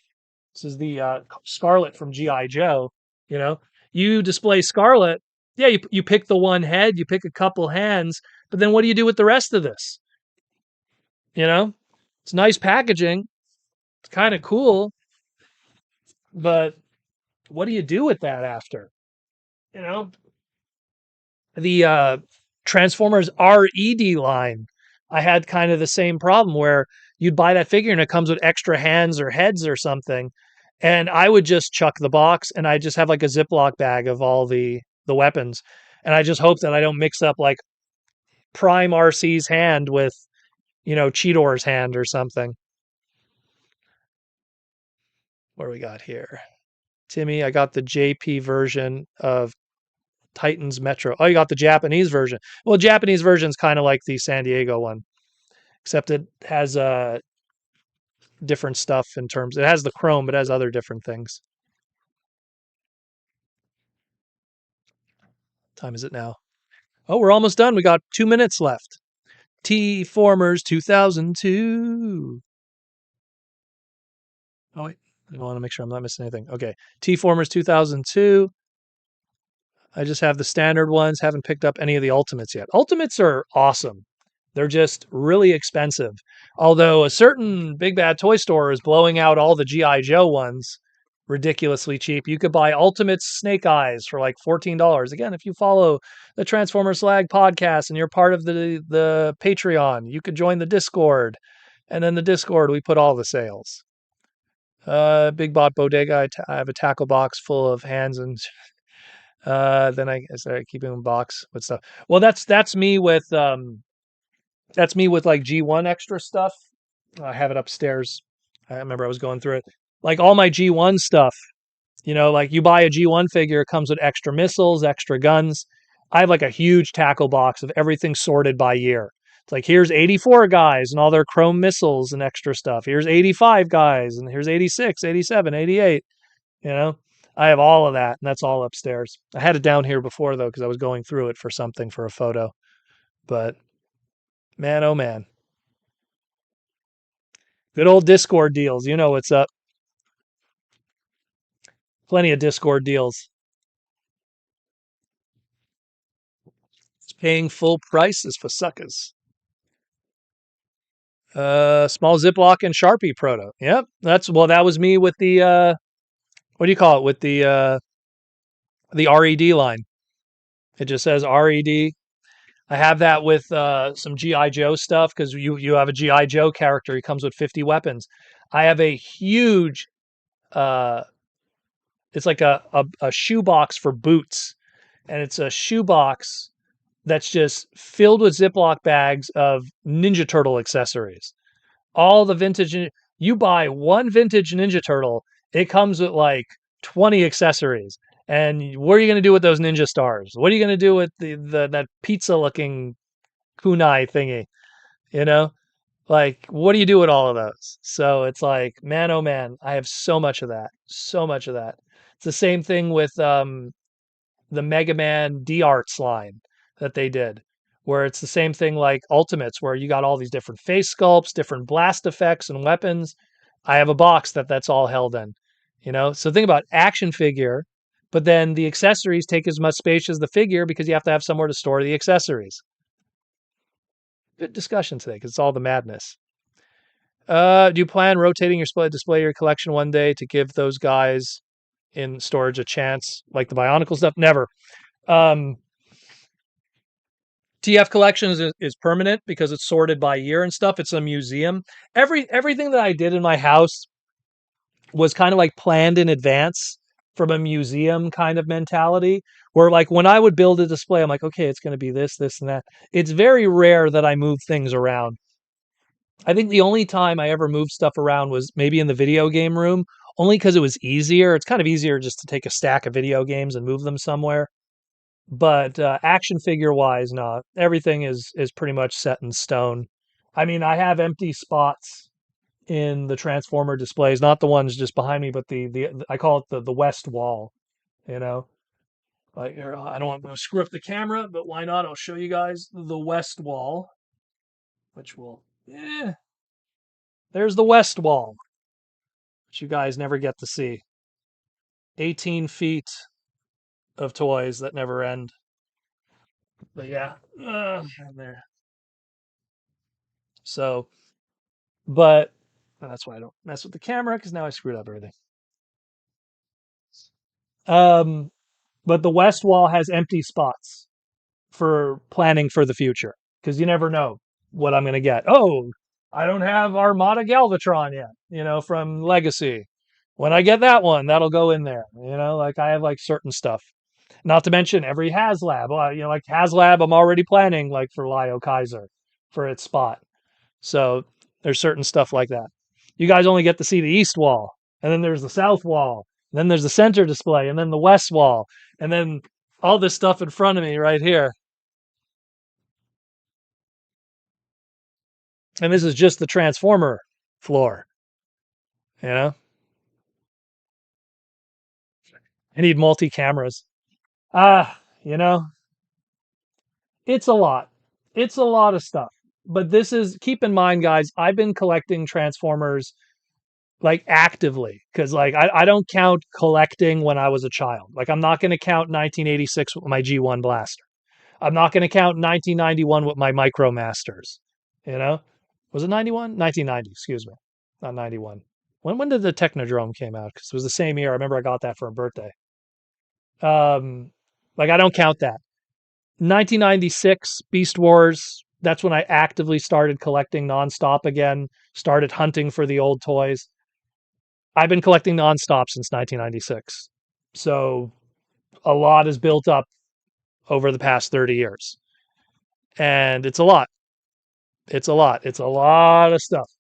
This is the Scarlet from G.I. Joe. You know, you display Scarlet. Yeah, you pick the one head, you pick a couple hands, but then what do you do with the rest of this? You know, it's nice packaging. It's kind of cool, but what do you do with that after? You know, the Transformers RED line, I had kind of the same problem where you'd buy that figure and it comes with extra hands or heads or something, and I would just chuck the box and I just have like a Ziploc bag of all the weapons, and I just hope that I don't mix up like Prime RC's hand with Cheetor's hand or something. What do we got here? Timmy, I got the JP version of Titans Metro. Oh, you got the Japanese version. Well, Japanese version's kind of like the San Diego one, except it has different stuff in terms. It has the chrome, but it has other different things. Time is it now? Oh, we're almost done. We got 2 minutes left. T Formers 2002. Oh wait, I want to make sure I'm not missing anything. Okay, T Formers 2002. I just have the standard ones. Haven't picked up any of the ultimates yet. Ultimates are awesome. They're just really expensive. Although a certain big bad toy store is blowing out all the GI Joe ones ridiculously cheap. You could buy Ultimate Snake Eyes for like $14. Again, if you follow the Transformer Slag podcast and you're part of the Patreon, you could join the Discord. And in the Discord, we put all the sales. Big Bot Bodega. I have a tackle box full of hands and then I started keeping a box with stuff. Well, that's me with like G1 extra stuff. I have it upstairs. I remember I was going through it. Like all my G1 stuff, like you buy a G1 figure, it comes with extra missiles, extra guns. I have like a huge tackle box of everything sorted by year. It's like here's 84 guys and all their chrome missiles and extra stuff. Here's 85 guys and here's 86, 87, 88. You know, I have all of that, and that's all upstairs. I had it down here before though because I was going through it for something for a photo. But man, oh man, good old Discord deals. You know what's up. Plenty of Discord deals. It's paying full prices for suckers. Small Ziploc and Sharpie proto. Yep, that was me with the what do you call it with the RED line. It just says RED. I have that with some GI Joe stuff because you have a GI Joe character. He comes with 50 weapons. I have a huge uh, it's like a shoebox for boots, and it's a shoebox that's just filled with Ziploc bags of Ninja Turtle accessories. All the vintage. You buy one vintage Ninja Turtle, it comes with like 20 accessories. And what are you going to do with those ninja stars? What are you going to do with the that pizza looking kunai thingy? You know, like what do you do with all of those? So it's like, man, oh man, I have so much of that, so much of that. It's the same thing with the Mega Man D Arts line that they did, where it's the same thing like Ultimates, where you got all these different face sculpts, different blast effects and weapons. I have a box that's all held in, So think about action figure, but then the accessories take as much space as the figure because you have to have somewhere to store the accessories. Good discussion today because it's all the madness. Do you plan rotating your display your collection one day to give those guys in storage a chance, like the Bionicle stuff? Never. Um, TF collections is permanent because it's sorted by year and stuff. It's a museum. Everything that I did in my house was kind of like planned in advance from a museum kind of mentality. Where like when I would build a display, I'm like, okay, it's going to be this, this, and that. It's very rare that I move things around. I think the only time I ever moved stuff around was maybe in the video game room, only because it was easier. It's kind of easier just to take a stack of video games and move them somewhere. But action figure wise, no, everything is pretty much set in stone. I mean, I have empty spots in the Transformer displays, not the ones just behind me, but the I call it the west wall. You know, like I don't want to screw up the camera, but why not? I'll show you guys the west wall, which will, there's the west wall, which you guys never get to see. 18 feet of toys that never end. But yeah, there. So, but that's why I don't mess with the camera because now I screwed up everything. Um, but the west wall has empty spots for planning for the future because you never know what I'm going to get. Oh, I don't have Armada Galvatron yet, from Legacy. When I get that one, that'll go in there. Like I have like certain stuff. Not to mention every HasLab. Like HasLab, I'm already planning like for Lio Kaiser for its spot. So there's certain stuff like that. You guys only get to see the east wall, and then there's the south wall, and then there's the center display, and then the west wall, and then all this stuff in front of me right here. And this is just the transformer floor. You know, I need multi cameras. You know, it's a lot. It's a lot of stuff. But this is, keep in mind, guys, I've been collecting Transformers like actively because like I don't count collecting when I was a child. Like I'm not going to count 1986 with my G1 blaster. I'm not going to count 1991 with my Micromasters. You know, was it 91? 1990, excuse me, not 91. When did the Technodrome came out? Because it was the same year. I remember I got that for a birthday. Um, like I don't count that. 1996 Beast Wars. That's when I actively started collecting nonstop again. Started hunting for the old toys. I've been collecting nonstop since 1996. So a lot is built up over the past 30 years. And it's a lot. It's a lot. It's a lot of stuff.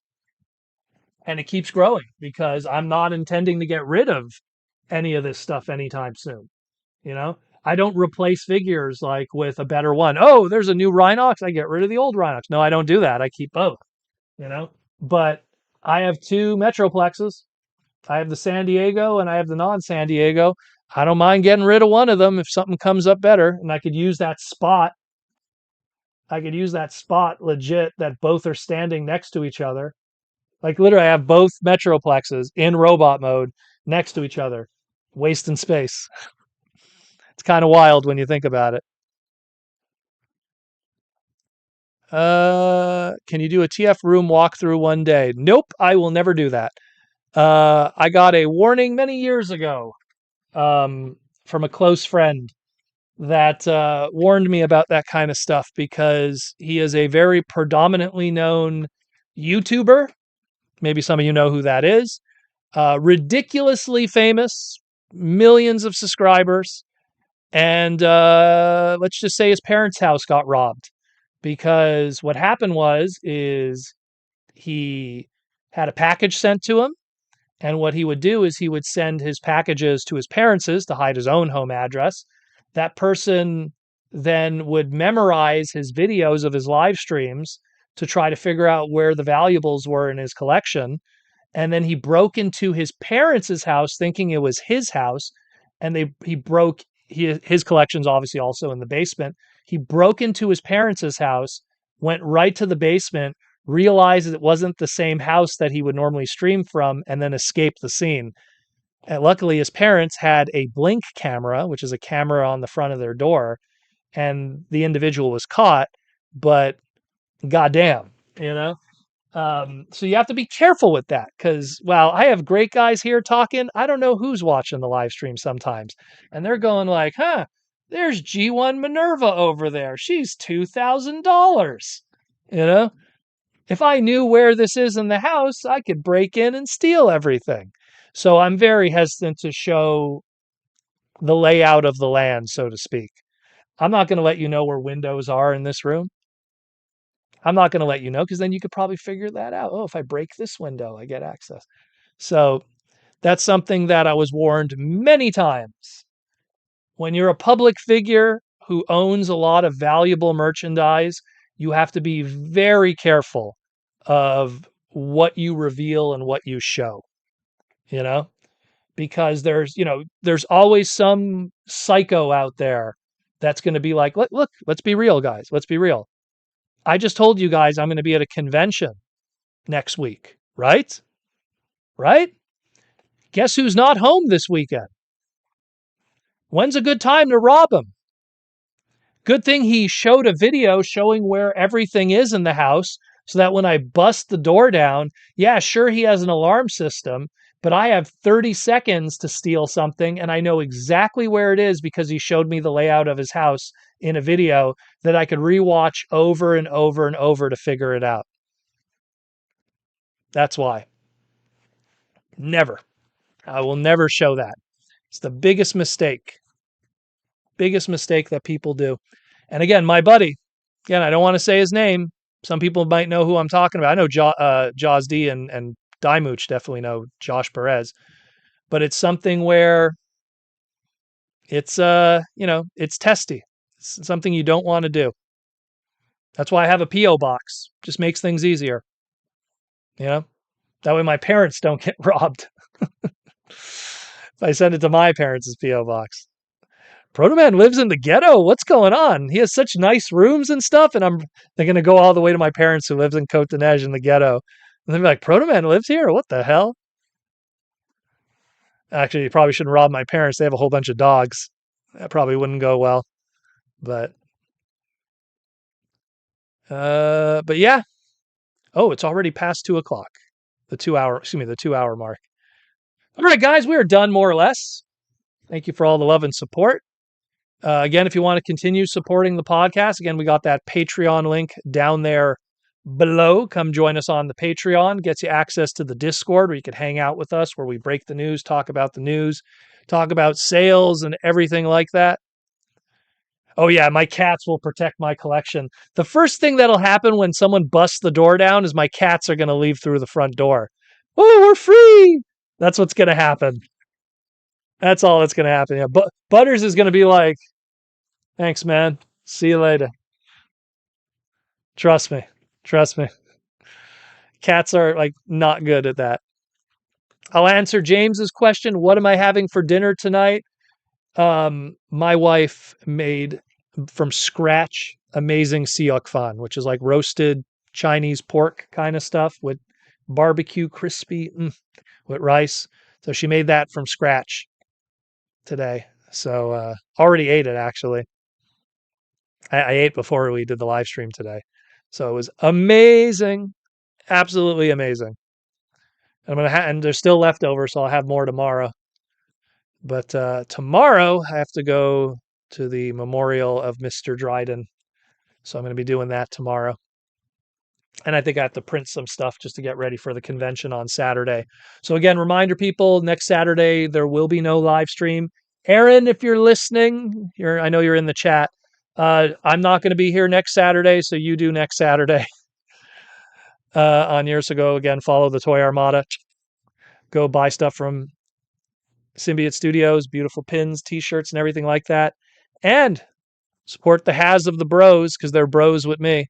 And it keeps growing because I'm not intending to get rid of any of this stuff anytime soon. You know, I don't replace figures like with a better one. Oh, there's a new Rhinox. I get rid of the old Rhinox. No, I don't do that. I keep both, you know, but I have two Metroplexes. I have the San Diego and I have the non San Diego. I don't mind getting rid of one of them if something comes up better and I could use that spot. I could use that spot legit that both are standing next to each other. Like literally, I have both Metroplexes in robot mode next to each other, wasting space. It's kind of wild when you think about it. Can you do a TF room walkthrough one day? Nope, I will never do that. I got a warning many years ago from a close friend that warned me about that kind of stuff because he is a very predominantly known YouTuber. Maybe some of you know who that is. Ridiculously famous, millions of subscribers. And let's just say his parents' house got robbed because what happened is he had a package sent to him, and what he would do is he would send his packages to his parents' to hide his own home address. That person then would memorize his videos of his live streams to try to figure out where the valuables were in his collection. And then he broke into his parents' house thinking it was his house, and he broke his collection's obviously also in the basement. He broke into his parents' house, went right to the basement, realized it wasn't the same house that he would normally stream from, and then escaped the scene. And luckily, his parents had a blink camera, which is a camera on the front of their door, and the individual was caught. But goddamn, you know. So you have to be careful with that because while I have great guys here talking, I don't know who's watching the live stream sometimes, and they're going like, "Huh, there's G1 Minerva over there. She's $2,000." You know, if I knew where this is in the house, I could break in and steal everything. So I'm very hesitant to show the layout of the land, so to speak. I'm not going to let you know where windows are in this room. I'm not going to let you know because then you could probably figure that out. Oh, if I break this window, I get access. So that's something that I was warned many times. When you're a public figure who owns a lot of valuable merchandise, you have to be very careful of what you reveal and what you show, you know, because there's always some psycho out there that's going to be like, look, let's be real, guys. Let's be real. I just told you guys I'm going to be at a convention next week, right? Right? Guess who's not home this weekend? When's a good time to rob him? Good thing he showed a video showing where everything is in the house so that when I bust the door down, yeah, sure, he has an alarm system, but I have 30 seconds to steal something and I know exactly where it is because he showed me the layout of his house in a video that I could rewatch over and over and over to figure it out. That's why. Never. I will never show that. It's the biggest mistake. Biggest mistake that people do. And again, my buddy, again, I don't want to say his name. Some people might know who I'm talking about. I know Jaws D and Dimooch definitely know Josh Perez. But it's something where it's it's testy. It's something you don't want to do. That's why I have a PO box. Just makes things easier. You know? That way my parents don't get robbed. If I send it to my parents' PO box. Protoman lives in the ghetto. What's going on? He has such nice rooms and stuff, and they're gonna go all the way to my parents who lives in Côte de Neige in the ghetto. And they'll be like, Protoman lives here? What the hell? Actually, you probably shouldn't rob my parents. They have a whole bunch of dogs. That probably wouldn't go well. But yeah. Oh, it's already past 2:00. The 2-hour mark. All right, guys, we are done more or less. Thank you for all the love and support. Again, if you want to continue supporting the podcast, again, we got that Patreon link down there below. Come join us on the Patreon. Gets you access to the Discord where you can hang out with us, where we break the news, talk about the news, talk about sales and everything like that. Oh yeah, my cats will protect my collection. The first thing that'll happen when someone busts the door down is my cats are going to leave through the front door. Oh, we're free. That's what's going to happen. That's all that's going to happen. Yeah, but Butters is going to be like, thanks, man. See you later. Trust me. Trust me. Cats are like not good at that. I'll answer James's question. What am I having for dinner tonight? My wife made from scratch amazing siok fan, which is like roasted Chinese pork kind of stuff with barbecue crispy with rice. So she made that from scratch today. So already ate it actually. I ate before we did the live stream today. So it was amazing, absolutely amazing. And there's still leftover, so I'll have more tomorrow. But tomorrow I have to go to the memorial of Mr. Dryden, so I'm going to be doing that tomorrow. And I think I have to print some stuff just to get ready for the convention on Saturday. So again, reminder people, next Saturday there will be no live stream. Aaron, if you're listening, I know you're in the chat. I'm not going to be here next Saturday, so you do next Saturday on yours. So go again, follow the Toy Armada. Go buy stuff from Symbiote Studios, beautiful pins, t-shirts, and everything like that. And support the Has of the Bros because they're bros with me.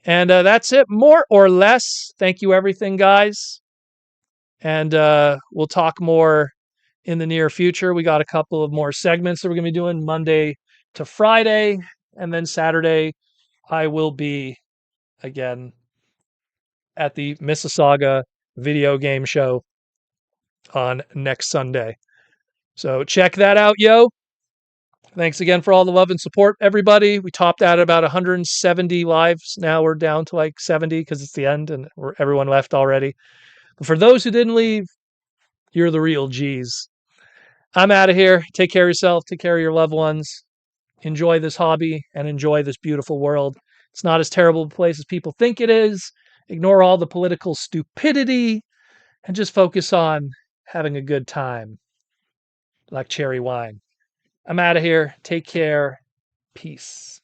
And that's it, more or less. Thank you, everything, guys. And we'll talk more in the near future. We got a couple of more segments that we're going to be doing Monday to Friday. And then Saturday, I will be, again, at the Mississauga video game show on next Sunday. So check that out, yo. Thanks again for all the love and support, everybody. We topped out at about 170 lives. Now we're down to like 70 because it's the end and everyone left already. But for those who didn't leave, you're the real G's. I'm out of here. Take care of yourself. Take care of your loved ones. Enjoy this hobby and enjoy this beautiful world. It's not as terrible a place as people think it is. Ignore all the political stupidity and just focus on having a good time like cherry wine. I'm out of here. Take care. Peace.